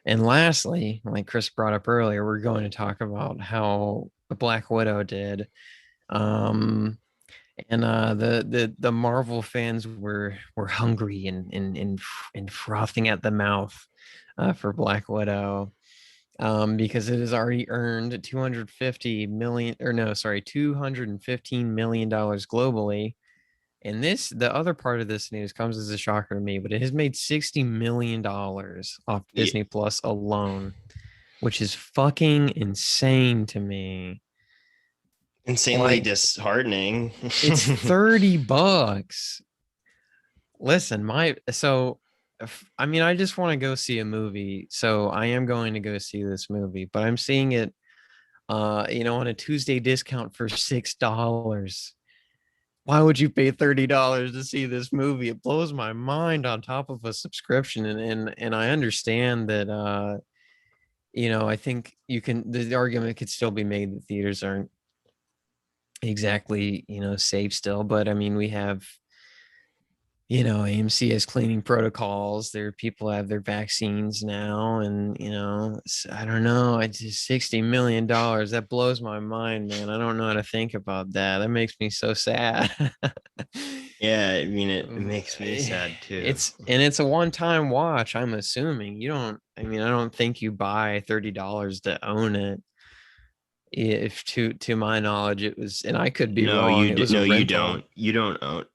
And lastly, like Chris brought up earlier, we're going to talk about how Black Widow did. And the Marvel fans were hungry and frothing at the mouth for Black Widow. Because it has already earned $215 million globally. And the other part of this news comes as a shocker to me, but it has made $60 million off Disney Plus alone, which is fucking insane to me.
Insanely disheartening.
It's $30. Listen, I just want to go see a movie, so I am going to go see this movie, but I'm seeing it on a Tuesday discount for $6. Why would you pay $30 to see this movie? It blows my mind, on top of a subscription. And I understand that I think the argument could still be made that theaters aren't exactly safe still, but I mean, we have AMC has cleaning protocols. People have their vaccines now, and I don't know. It's just $60 million. That blows my mind, man. I don't know how to think about that. That makes me so sad.
Yeah, I mean, it makes me sad too.
It's a one-time watch, I'm assuming. I don't think you buy $30 to own it. If to my knowledge, it was, and I could be wrong. It was a rental.
You don't own.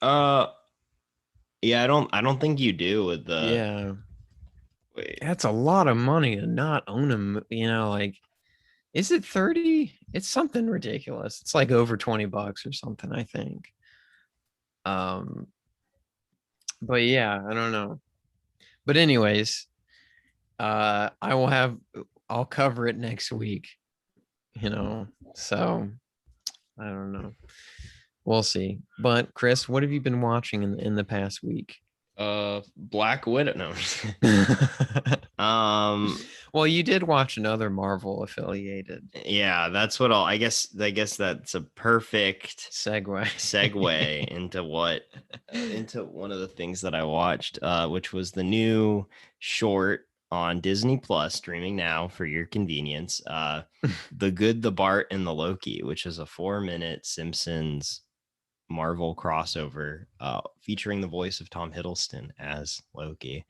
Yeah, I don't think you do with the.
Yeah.
Wait.
That's a lot of money to not own them. Is it 30? It's something ridiculous. It's like over $20 or something, I think. But yeah, I don't know. But anyways, I'll cover it next week. So I don't know. We'll see. But Chris, what have you been watching in the past week?
Black Widow. No.
Well, you did watch another Marvel affiliated.
Yeah, that's what I guess that's a perfect segue into one of the things that I watched, which was the new short on Disney Plus, streaming now for your convenience. The Good, the Bart, and the Loki, which is a 4-minute Simpsons Marvel crossover featuring the voice of Tom Hiddleston as Loki.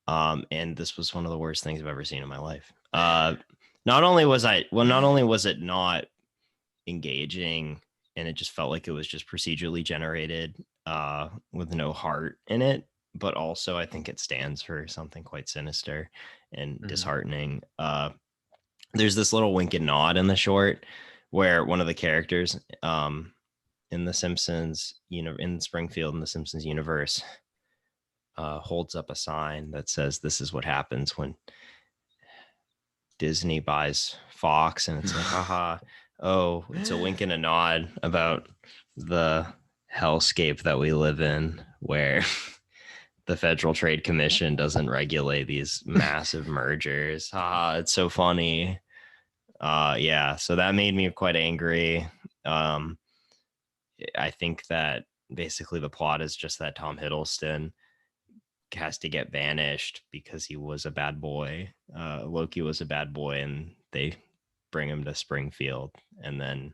And this was one of the worst things I've ever seen in my life. Not only was it not engaging, and it just felt like it was just procedurally generated with no heart in it, but also I think it stands for something quite sinister and disheartening. There's this little wink and nod in the short where one of the characters in the Simpsons, in Springfield in the Simpsons universe, holds up a sign that says, "This is what happens when Disney buys Fox," and it's like, haha, oh, it's a wink and a nod about the hellscape that we live in, where the Federal Trade Commission doesn't regulate these massive mergers. It's so funny. Yeah, so that made me quite angry. I think that basically the plot is just that Tom Hiddleston has to get banished because he was a bad boy. Loki was a bad boy, and they bring him to Springfield, and then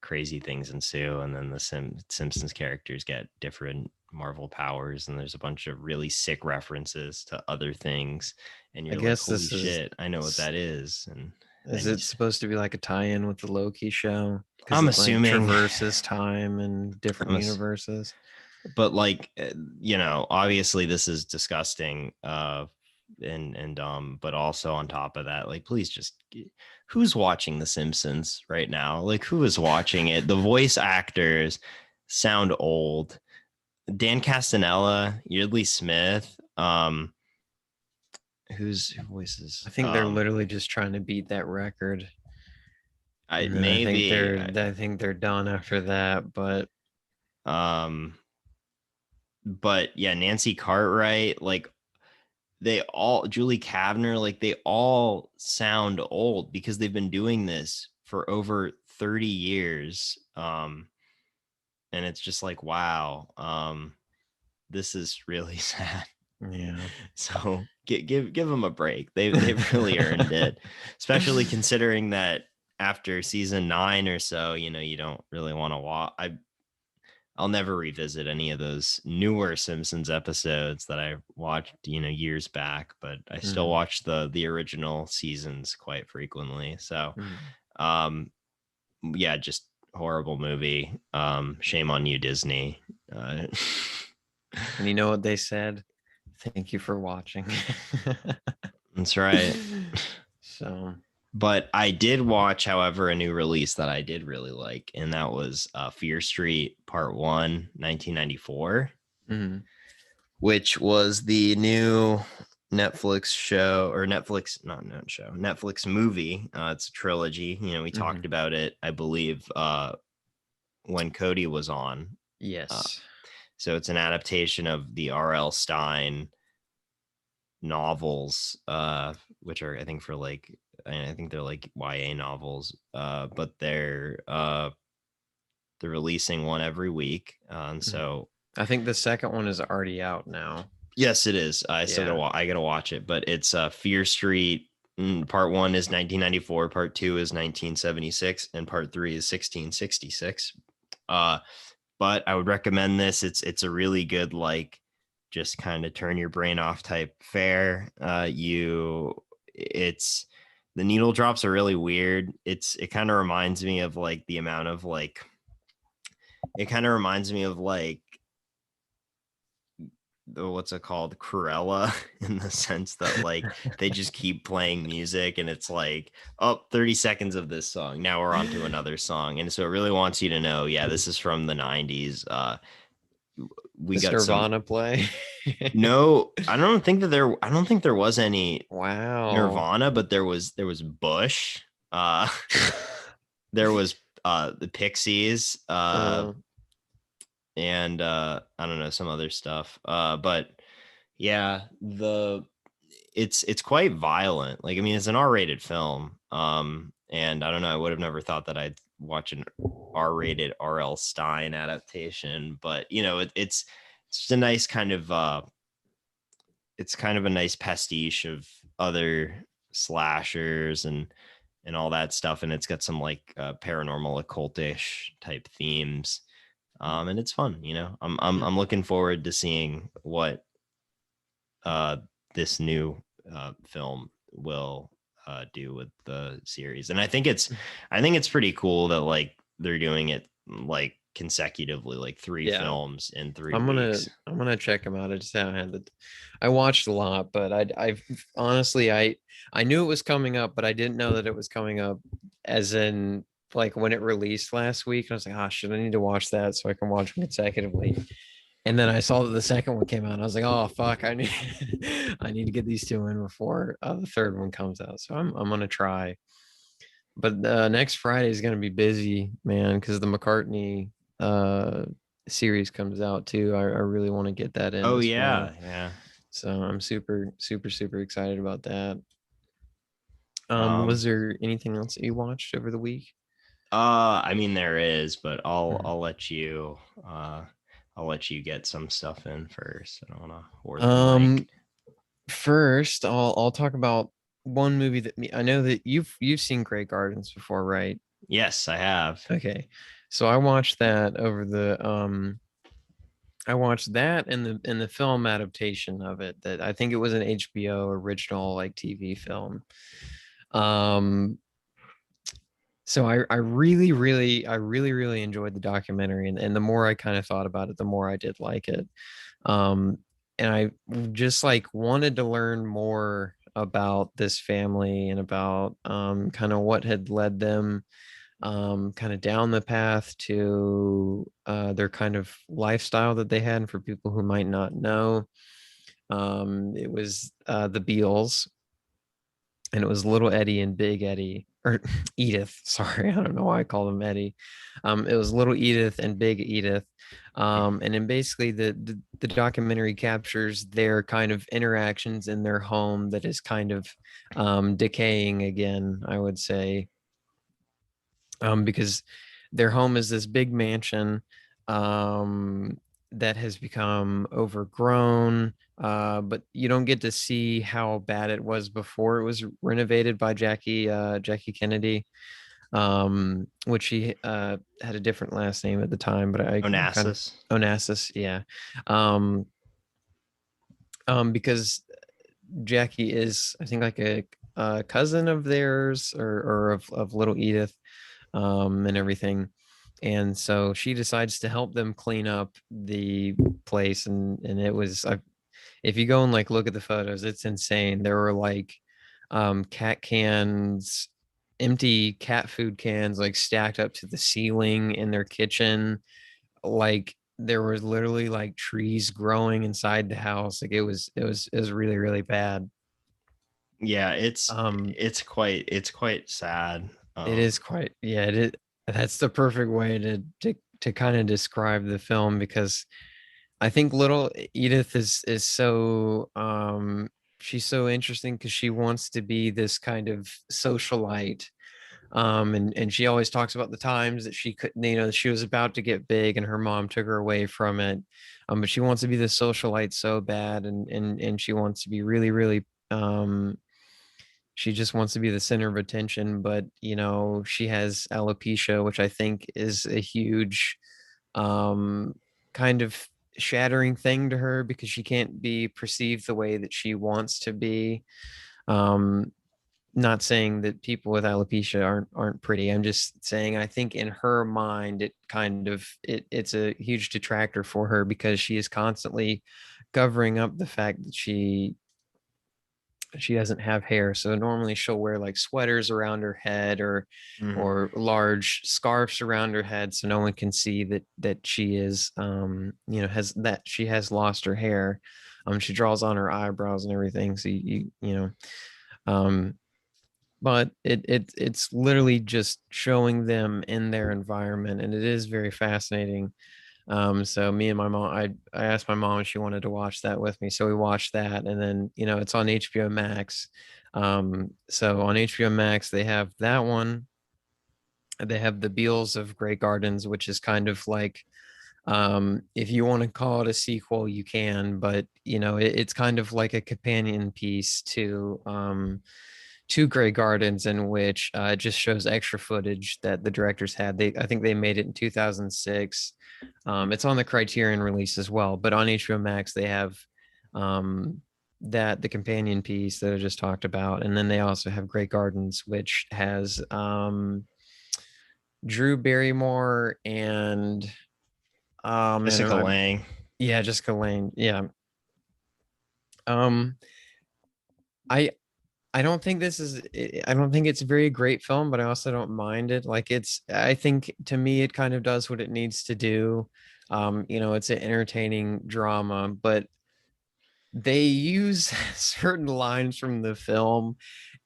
crazy things ensue, and then the Simpsons characters get different Marvel powers, and there's a bunch of really sick references to other things, and you're like, holy shit, I know what that is. And
is it supposed to be like a tie-in with the Loki show?
I'm assuming
traverses time and different universes.
But obviously this is disgusting and but also on top of that, like, please just, who's watching The Simpsons right now? Like, who is watching it? The voice actors sound old. Dan Castanella, Yeardley Smith, who voices?
I think they're literally just trying to beat that record.
I
think they're done after that, but
yeah, Nancy Cartwright, like, Julie Kavner, like, they all sound old because they've been doing this for over 30 years. And it's just like, wow, this is really sad.
Yeah.
So give them a break. They've really earned it, especially considering that after season 9 or so, you don't really want to watch. I'll never revisit any of those newer Simpsons episodes that I watched, years back, but I still watch the original seasons quite frequently. So, yeah, just horrible movie. Shame on you, Disney.
And you know what they said? Thank you for watching.
That's right.
So,
but I did watch, however, a new release that I did really like, and that was Fear Street Part 1, 1994, which was the new Netflix show, or Netflix movie. It's a trilogy. We talked about it, I believe, when Cody was on.
Yes.
So it's an adaptation of the R.L. Stine novels, which are, I think they're like YA novels, but they're releasing one every week, and so
I think the second one is already out now.
Yes, it is. I gotta watch it, but it's Fear Street. Part 1 is 1994, part 2 is 1976, and part 3 is 1666. But I would recommend this. It's a really good, like, just kind of turn your brain off type fare. It's the needle drops are really weird. It kind of reminds me of, like, the amount of, like, it kind of reminds me of, like, what's it called, Cruella, in the sense that, like, they just keep playing music and it's like, 30 seconds of this song, now we're on to another song, and so it really wants you to know, yeah, this is from the 90s. We got
Nirvana play.
No, I don't think there was any
Nirvana,
but there was Bush, there was the Pixies, and I don't know, some other stuff, but yeah, it's quite violent. Like, I mean, it's an R-rated film, and I don't know, I would have never thought that I'd watch an R-rated R.L. Stine adaptation, but it's just a nice kind of it's kind of a nice pastiche of other slashers and all that stuff, and it's got some, like, paranormal occultish type themes. And it's fun, I'm looking forward to seeing what this new film will do with the series. And I think it's pretty cool that, like, they're doing it, like, consecutively, like 3 films in 3 weeks.
I'm gonna check them out. I watched a lot, but I honestly, I knew it was coming up, but I didn't know that it was coming up as in, like, when it released last week. I was like, shit, I need to watch that so I can watch them consecutively. And then I saw that the second one came out. And I was like, oh fuck, I need to get these 2 in before the third one comes out. So I'm gonna try. But next Friday is gonna be busy, man, because the McCartney series comes out too. I really want to get that in.
Oh yeah, yeah.
So I'm super excited about that. Was there anything else that you watched over the week?
I mean, there is, but I'll let you get some stuff in first. I don't want to hoard the mic.
First, I'll talk about one movie that I know that you've seen Grey Gardens before, right?
Yes, I have.
Okay, so I watched that over the I watched that and the film adaptation of it. That I think it was an HBO original, like, TV film. So I really enjoyed the documentary, and the more I kind of thought about it, the more I did like it. I just like wanted to learn more about this family and about kind of what had led them kind of down the path to their kind of lifestyle that they had. And for people who might not know, it was the Beals, and it was Little Eddie and Big Eddie, or Edith. Sorry, I don't know why I call them Eddie. It was Little Edith and Big Edith. And then basically the documentary captures their kind of interactions in their home that is kind of decaying again, I would say, because their home is this big mansion that has become overgrown, but you don't get to see how bad it was before it was renovated by Jackie Kennedy, which she had a different last name at the time, but I kind of
Onassis.
Onassis, yeah. um because Jackie is, I think, like a cousin of theirs, or of little Edith, and everything. And so she decides to help them clean up the place. And it was, if you go and like look at the photos, it's insane. There were like cat cans, empty cat food cans, like stacked up to the ceiling in their kitchen. Like there was literally like trees growing inside the house. Like it was really, really bad.
Yeah,
Um,
it's quite sad.
It is quite, yeah, it is. That's the perfect way to kind of describe the film, because I think little Edith is so she's so interesting because she wants to be this kind of socialite. And she always talks about the times that she couldn't, she was about to get big and her mom took her away from it. But she wants to be the socialite so bad, and she wants to be really, really she just wants to be the center of attention. But she has alopecia, which I think is a huge um kind of shattering thing to her, because she can't be perceived the way that she wants to be. um Not saying that people with alopecia aren't pretty. I'm just saying I think in her mind it kind of it's a huge detractor for her, because she is constantly covering up the fact that she doesn't have hair. So normally she'll wear like sweaters around her head, or large scarves around her head, so no one can see that she is has that she has lost her hair. She draws on her eyebrows and everything, so um but it's literally just showing them in their environment, and it is very fascinating. So me and my mom, I asked my mom if she wanted to watch that with me. So we watched that, and then it's on HBO Max. So on HBO Max they have that one. They have The Beals of Grey Gardens, which is kind of like, if you want to call it a sequel, you can, but it's kind of like a companion piece to Grey Gardens, in which it just shows extra footage that the directors had. I think they made it in 2006. It's on the Criterion release as well, but on HBO Max they have the companion piece that I just talked about, and then they also have Grey Gardens, which has Drew Barrymore and man,
Jessica Lange.
yeah, Jessica Lange, yeah. Um, I I don't think I don't think it's a very great film, but I also don't mind it. Like I think to me it kind of does what it needs to do. It's an entertaining drama, but they use certain lines from the film,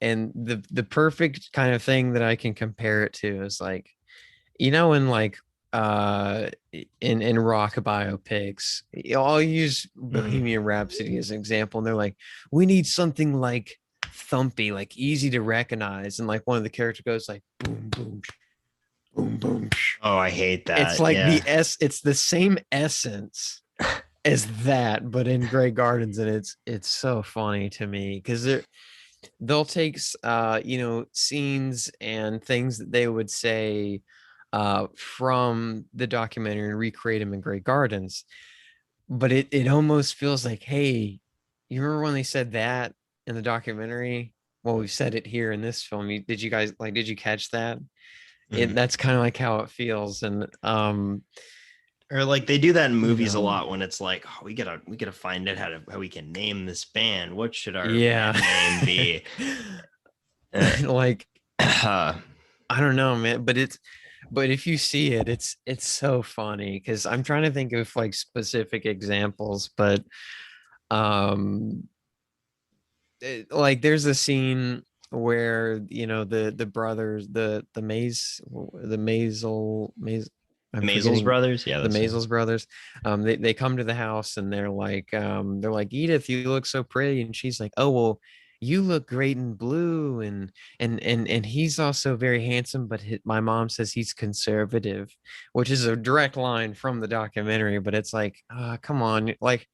and the perfect kind of thing that I can compare it to is like, in like in rock biopics, I'll use Bohemian Rhapsody as an example, and they're like, we need something like thumpy, like easy to recognize, and like one of the characters goes like boom boom boom boom.
Oh, I hate
It's
that.
like
Yeah.
it's the same essence as that, but in Grey Gardens, and it's so funny to me because they'll take scenes and things that they would say from the documentary and recreate them in Grey Gardens. But it almost feels like, hey, you remember when they said that in the documentary? Well, we've said it here in this film. Did you guys did you catch that?
Mhm.
That's kind of like how it feels. And
Or like they do that in movies a
know.
lot when it's like, oh, we gotta find out how we can name this band. What should our
Yeah.
band name be?
Like
Uh,
I don't know, man, but if you see it, it's so funny because I'm trying to think of like specific examples, but um like there's a scene where the brothers, the Maisel, I'm
Maisels
forgetting
Brothers, yeah,
the
that's it.
Maisels brothers. They come to the house and they're like, Edith, you look so pretty, and she's like, oh well, you look great in blue, and he's also very handsome, but my mom says he's conservative, which is a direct line from the documentary, but it's like, come on, like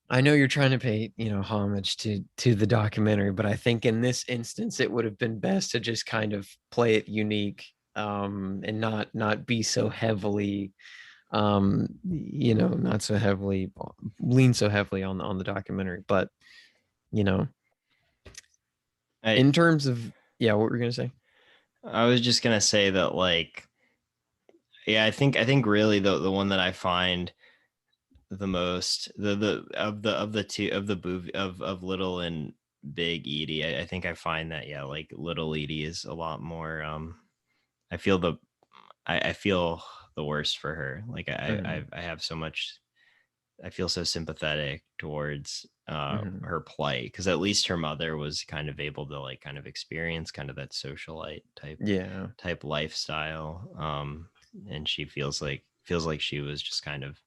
I know you're trying to pay, homage to the documentary, but I think in this instance it would have been best to just kind of play it unique, and not be so heavily, not so heavily lean so heavily on the documentary. But you know,
I
in terms of, yeah, what were you gonna say?
I was just gonna say that like, yeah, I think really the one that I find the most the two of the movie of Little and Big Edie. I think I find that, yeah, like Little Edie is a lot more. I feel I feel the worst for her. Like
Mhm,
I have so much. I feel so sympathetic towards
mhm.
her plight, because at least her mother was kind of able to like kind of experience kind of that socialite
Yeah.
type lifestyle. And she feels like she was just kind of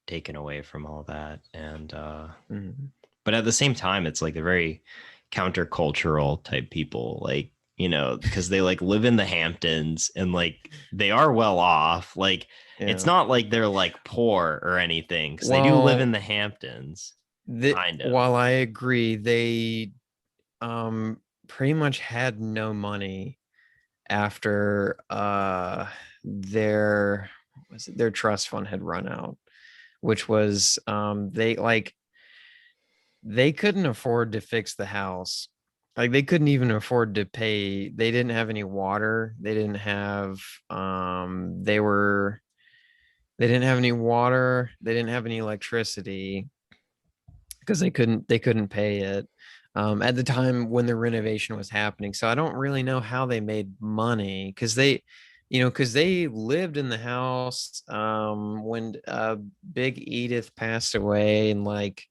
taken away from all that. And
Mhm.
but at the same time, it's like a very countercultural type people, like, because they like live in the Hamptons and like they are well off. Like it's
Yeah.
not like they're like poor or anything, because they do live
Well,
in the Hamptons, kind of.
while I agree, they pretty much had no money after their what was it, their trust fund had run out, which was they couldn't afford to fix the house. Like they couldn't even afford to pay. They didn't have any water. They didn't have any water. They didn't have any electricity because they couldn't pay it at the time when the renovation was happening. So I don't really know how they made money because they lived in the house when Big Edith passed away in like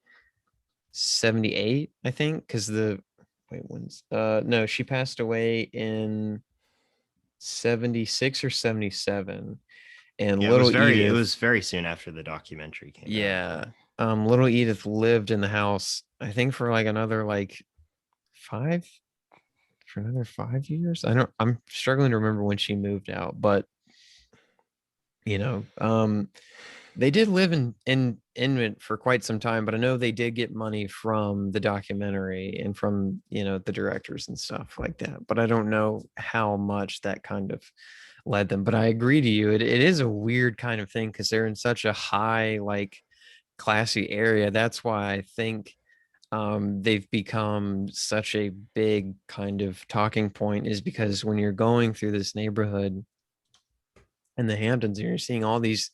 78, I think. Because the wait, when's no, she passed away in 76 or 77, and
Yeah,
little
it
Edith,
was very soon after the documentary came out.
yeah, little Edith lived in the house, I think, for like another like five for another 5 years. I'm struggling to remember when she moved out, but you know, they did live in it for quite some time, but I know they did get money from the documentary and from, the directors and stuff like that. But I don't know how much that kind of led them. But I agree to you. It is a weird kind of thing because they're in such a high, like classy area. That's why I think they've become such a big kind of talking point, is because when you're going through this neighborhood in the Hamptons and you're seeing all these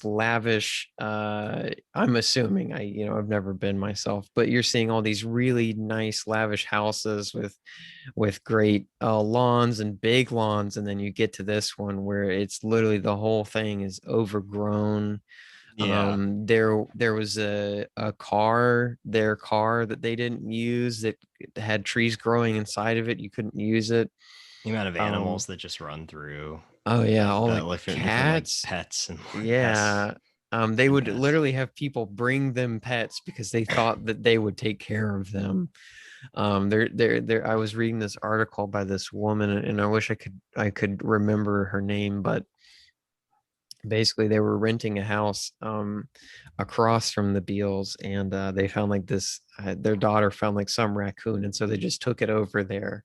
lavish, I'm assuming, I've never been myself, but you're seeing all these really nice lavish houses with great lawns and big lawns, and then you get to this one where it's literally the whole thing is overgrown.
Yeah,
There was their car that they didn't use that had trees growing inside of it. You couldn't use it.
the amount of
um
animals that just run through,
oh yeah, all
that
the
different like
cats.
pets and pests
Yeah. They
and
would
pests.
literally have people bring them pets because they thought that they would take care of them. There. I was reading this article by this woman, and I wish I could remember her name, but basically they were renting a house across from the Beals, and they found like this. Their daughter found like some raccoon, and so they just took it over there.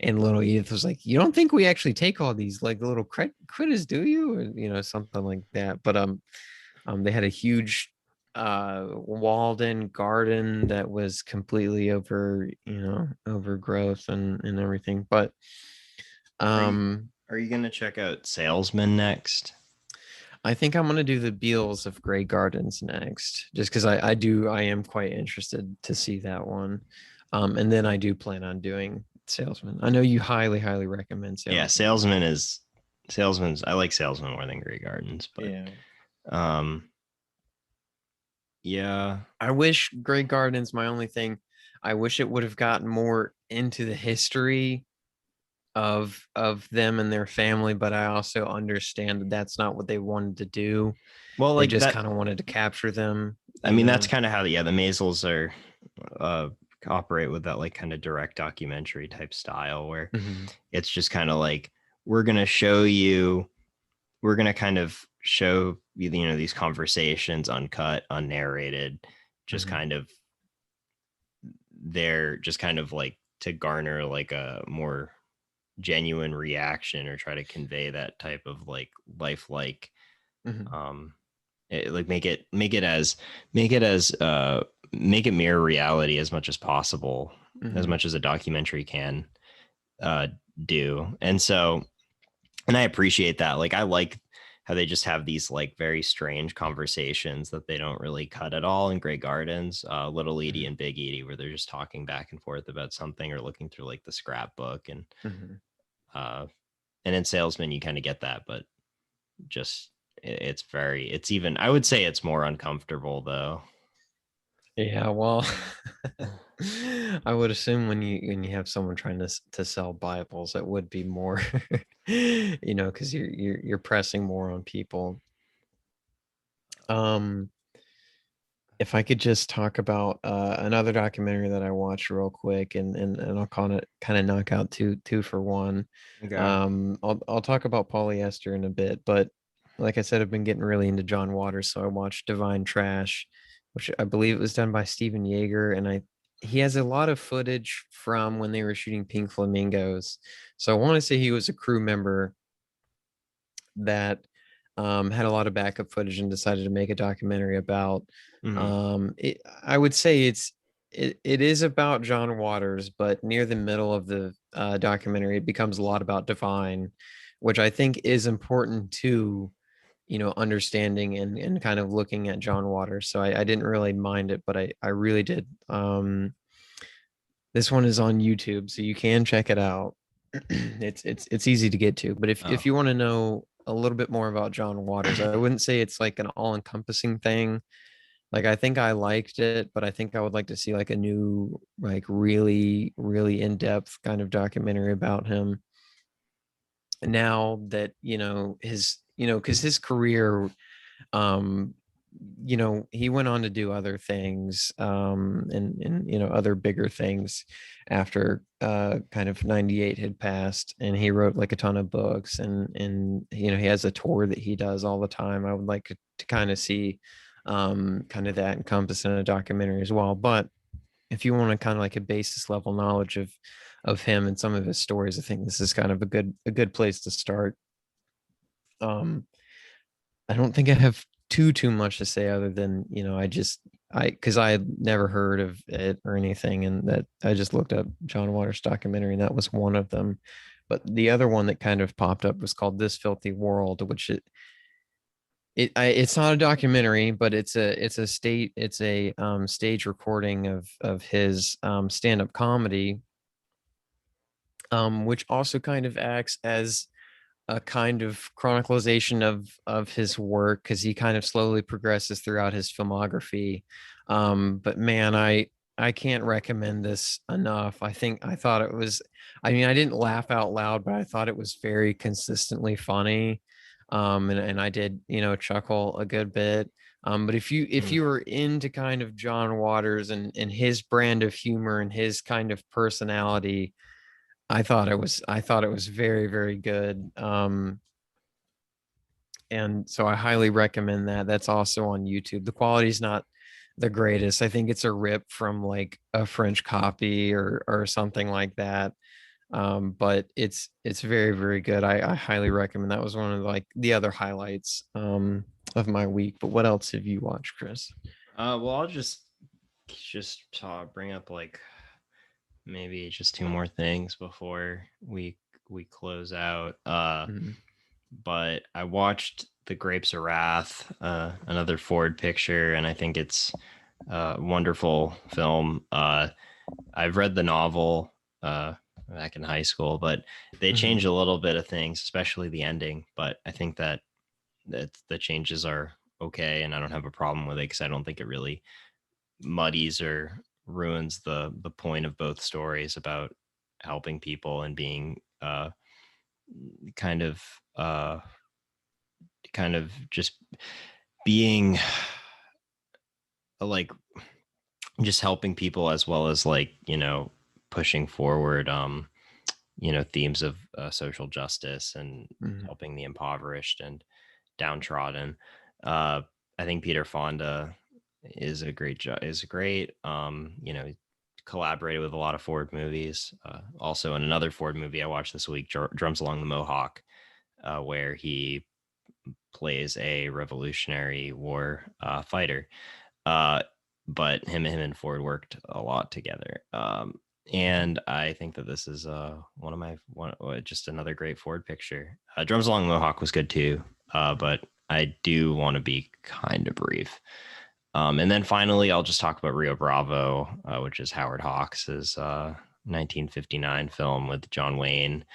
And little Edith was like, "You don't think we actually take all these like little critters, do you?" Or, something like that. But they had a huge walled in garden that was completely overgrowth and everything. But
Are you
um
are you gonna check out Salesman next?
I think I'm gonna do the Beals of Grey Gardens next, just because I am quite interested to see that one. And then I do plan on doing Salesman. I know you highly recommend
Yeah,
Salesman.
Salesman's. I like Salesman more than Grey Gardens, but
Yeah.
um, yeah,
I wish Grey Gardens, my only thing, I wish it would have gotten more into the history of them and their family, but I also understand that that's not what they wanted to do.
well,
They
like
just
that.
kind of wanted to capture them,
I
you
mean, that's
know.
kind of how the Maisels are uh operate with that like kind of direct documentary type style where
Mm-hmm.
it's just kind of like we're gonna show you, we're gonna kind of show you, you know, these conversations uncut, unnarrated, just
Mm-hmm.
kind of they're just kind of like to garner like a more genuine reaction or try to convey that type of like lifelike
Mm-hmm.
um like make it as make it mirror reality as much as possible, as
Mm-hmm.
much as a documentary can uh do. And so, and I appreciate that. Like I like how they just have these like very strange conversations that they don't really cut at all in Grey Gardens, Little Edie and Big Edie, where they're just talking back and forth about something or looking through like the scrapbook.
Mm-hmm.
Uh and in Salesman you kind of get that, but just it's very, it's even, I would say it's more uncomfortable though.
Yeah, well, I would assume when you have someone trying to sell Bibles, it would be more, because you're pressing more on people. Um, if I could just talk about another documentary that I watched real quick, and I'll kind of knock out two for one.
Okay.
I'll talk about polyester in a bit, but like I said, I've been getting really into John Waters, so I watched Divine Trash, which I believe it was done by Steven Yeager, and he has a lot of footage from when they were shooting Pink Flamingos. So I want to say he was a crew member that had a lot of backup footage and decided to make a documentary about.
Mhm.
I would say it is about John Waters, but near the middle of the documentary, it becomes a lot about Divine, which I think is important to understanding and kind of looking at John Waters. So I didn't really mind it, but I really did. This one is on YouTube, so you can check it out. It's easy to get to. But if
Oh,
you want to know a little bit more about John Waters, I wouldn't say it's like an all-encompassing thing. Like I think I liked it, but I think I would like to see like a new, like really in-depth kind of documentary about him. Now that, because his career, um he went on to do other things, and other bigger things after kind of 98 had passed, and he wrote like a ton of books, and he has a tour that he does all the time. I would like to kind of see kind of that encompassed in a documentary as well. But if you want to kind of like a basis level knowledge of him and some of his stories, I think this is kind of a good place to start. um I don't think I have too much to say other than, because I had never heard of it or anything, and that I just looked up John Waters documentary, and that was one of them. But the other one that kind of popped up was called This Filthy World, which it's not a documentary, but it's a stage recording of his stand-up comedy, which also kind of acts as a kind of chronicalization of his work, because he kind of slowly progresses throughout his filmography. But man, I can't recommend this enough. I thought it was, I mean, I didn't laugh out loud, but I thought it was very consistently funny. And I did, chuckle a good bit. But if
mm.
you were into kind of John Waters and his brand of humor and his kind of personality, I thought it was very good. And so I highly recommend that. That's also on YouTube. The quality's not the greatest. I think it's a rip from like a French copy or something like that. But it's very good. I highly recommend. That was one of like the other highlights of my week. But what else have you watched, Chris?
well, I'll just bring up like maybe just two more things before we close out.
Mhm.
But I watched The Grapes of Wrath, another Ford picture, and I think it's a wonderful film. I've read the novel back in high school, but they changed a little bit of things, especially the ending. But I think that the changes are okay, and I don't have a problem with it because I don't think it really muddies or ruins the point of both stories about helping people and being kind of uh, kind of just being like just helping people as well as like pushing forward themes of social justice and helping the impoverished and downtrodden. uh I think Peter Fonda is a great collaborated with a lot of Ford movies. Also in another Ford movie I watched this week, Drums Along the Mohawk, where he plays a Revolutionary War fighter. Uh, but him and Ford worked a lot together. And I think that this is just another great Ford picture. Drums Along the Mohawk was good too, but I do want to be kind of brief. And then finally, I'll just talk about Rio Bravo, which is Howard Hawks's 1959 film with John Wayne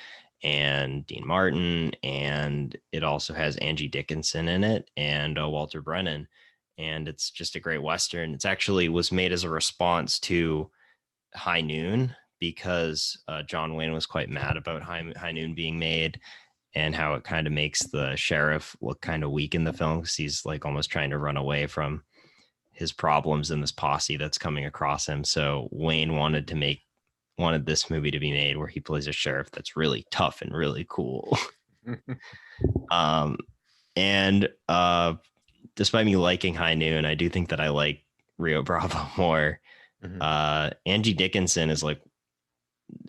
and Dean Martin, and it also has Angie Dickinson in it and Walter Brennan, and it's just a great Western. It's actually was made as a response to High Noon because John Wayne was quite mad about High Noon being made and how it kind of makes the sheriff look kind of weak in the film because he's like almost trying to run away from his problems in this posse that's coming across him. So Wayne wanted this movie to be made where he plays a sheriff that's really tough and really cool. And despite me liking High Noon, I do think that I like Rio Bravo more. Angie Dickinson is like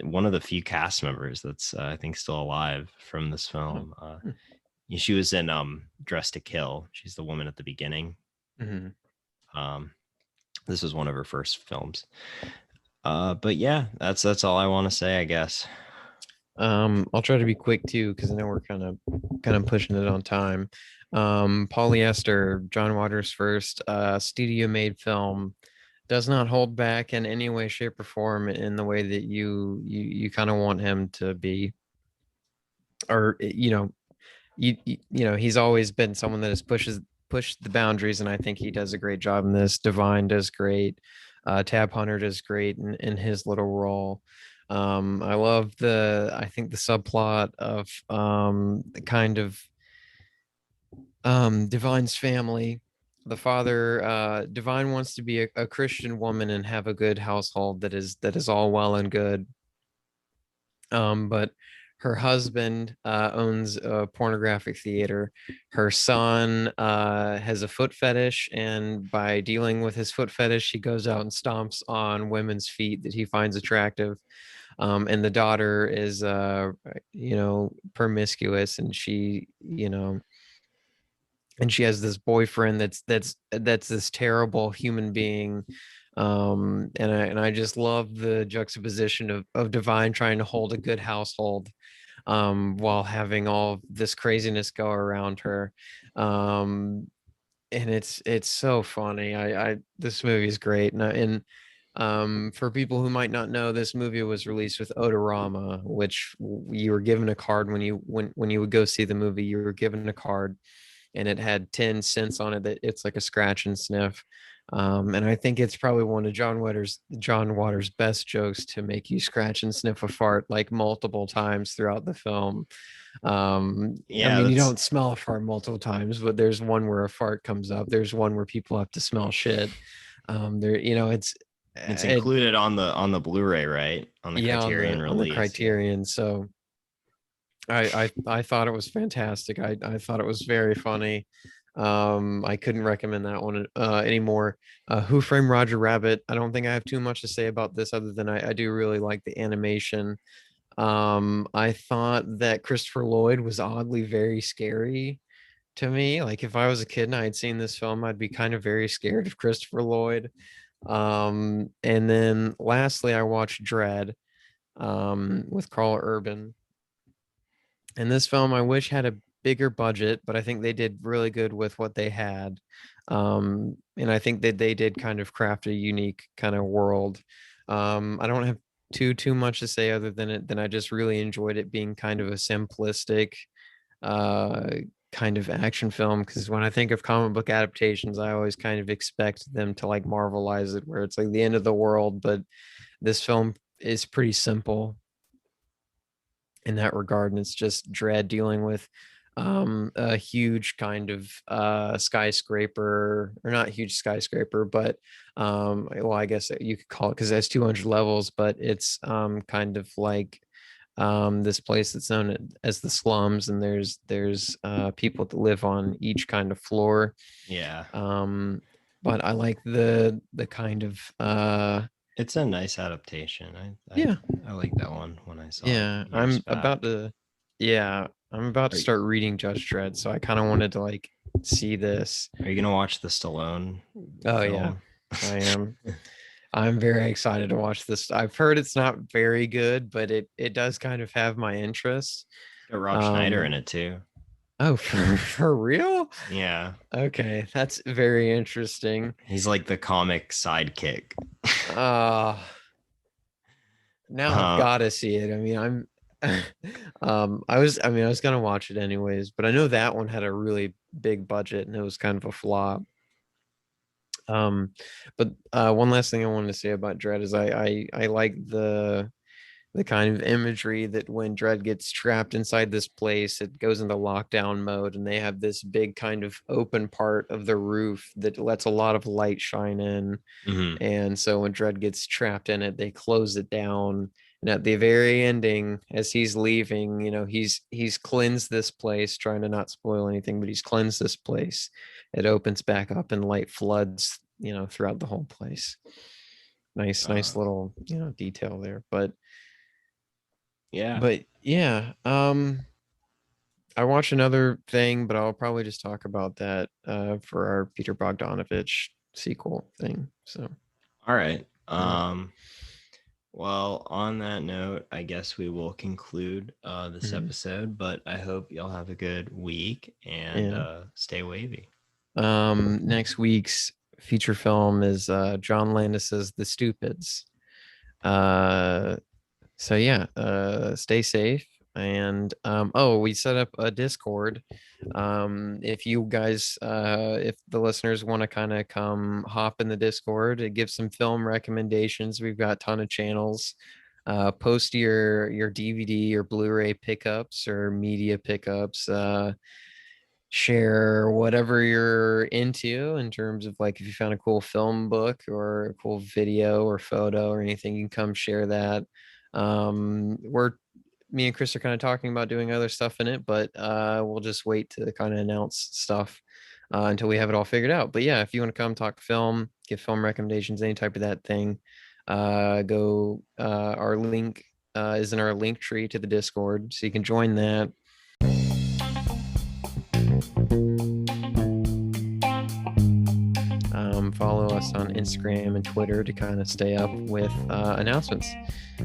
one of the few cast members that's I think still alive from this film. She was in Dress to Kill. She's the woman at the beginning. This was one of her first films. But yeah, that's all I want to say, I guess.
I'll try to be quick too, because I know we're kind of pushing it on time. Polyester, John Waters' first studio made film, does not hold back in any way, shape, or form in the way that you kind of want him to be. Or he's always been someone that has pushed the boundaries, and I think he does a great job in this. Divine does great. Tab Hunter does great in his little role. I love I think the subplot of kind of Divine's family. The father, Divine wants to be a Christian woman and have a good household that is all well and good. But her husband owns a pornographic theater. Her son has a foot fetish, and by dealing with his foot fetish, he goes out and stomps on women's feet that he finds attractive. And the daughter is, promiscuous, and she has this boyfriend that's this terrible human being. And I just love the juxtaposition of Divine trying to hold a good household while having all this craziness go around her. And it's so funny. I This movie is great. And for people who might not know, this movie was released with Odorama, which you were given a card when you would go see the movie. You were given a card, and it had 10 cents on it that it's like a scratch and sniff. And I think it's probably one of John Waters' best jokes to make you scratch and sniff a fart like multiple times throughout the film.
Yeah,
I mean, you don't smell a fart multiple times, but there's one where a fart comes up. There's one where people have to smell shit.
It's included on the Blu-ray, right? On the Criterion release.
On the Criterion. So I thought it was fantastic. I thought it was very funny. I couldn't recommend that one anymore. Who Framed Roger Rabbit? I don't think I have too much to say about this other than I do really like the animation. I thought that Christopher Lloyd was oddly very scary to me. Like if I was a kid and I had seen this film, I'd be kind of very scared of Christopher Lloyd. And then lastly, I watched Dread with Carl Urban. And this film I wish had bigger budget, but I think they did really good with what they had. And I think that they did kind of craft a unique kind of world. I don't have too much to say other than I just really enjoyed it being kind of a simplistic uh kind of action film, because when I think of comic book adaptations, I always kind of expect them to like marvelize it where it's like the end of the world, but this film is pretty simple in that regard, and it's just Dread dealing with a huge kind of skyscraper, or not huge skyscraper, but well, I guess you could call it, because it has 200 levels, but it's kind of like this place that's known as the slums, and there's people that live on each kind of floor.
Yeah.
But I like the kind of
It's a nice adaptation.
Yeah.
I like that one when I saw
yeah,
it years
I'm about
back.
to yeah, I'm about to
Are you-
start reading Judge Dredd, so I kind of wanted to like see this.
Are you gonna watch the Stallone
Oh yeah,
film?
I am. I'm very excited to watch this. I've heard it's not very good, but it does kind of have my interest.
Got Rob Schneider in
Um,
it too.
oh, for real?
Yeah.
Okay, that's very interesting.
He's like the comic sidekick.
Uh Now I've
Uh,
got to see it. I mean, I was gonna watch it anyways, but I know that one had a really big budget and it was kind of a flop. But one last thing I wanted to say about Dread is I like the kind of imagery that when Dredd gets trapped inside this place, it goes into lockdown mode, and they have this big kind of open part of the roof that lets a lot of light shine in.
mhm.
And so when Dredd gets trapped in it, they close it down. And at the very ending, as he's leaving, he's cleansed this place, trying to not spoil anything, but he's cleansed this place. It opens back up and light floods, throughout the whole place. Nice little, detail there. But
Yeah.
yeah, I watched another thing, but I'll probably just talk about that for our Peter Bogdanovich sequel thing. So
All right.
Yeah.
Well, on that note, I guess we will conclude this
Mhm.
episode, but I hope y'all have a good week and
Yeah.
stay wavy.
Next week's feature film is John Landis's The Stupids. So yeah, stay safe. And we set up a Discord. If you guys, if the listeners want to kind of come hop in the Discord, it gives some film recommendations. We've got a ton of channels. Post your DVD or Blu-ray pickups or media pickups. Share whatever you're into in terms of, like, if you found a cool film book or a cool video or photo or anything, you can come share that. We're Me and Chris are kind of talking about doing other stuff in it, but we'll just wait to kind of announce stuff until we have it all figured out. But yeah, if you want to come talk film, give film recommendations, any type of that thing, go our link is in our link tree to the Discord, so you can join that. Follow us on Instagram and Twitter to kind of stay up with announcements.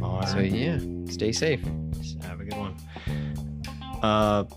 All
So
right.
yeah, stay safe.
Have a good one.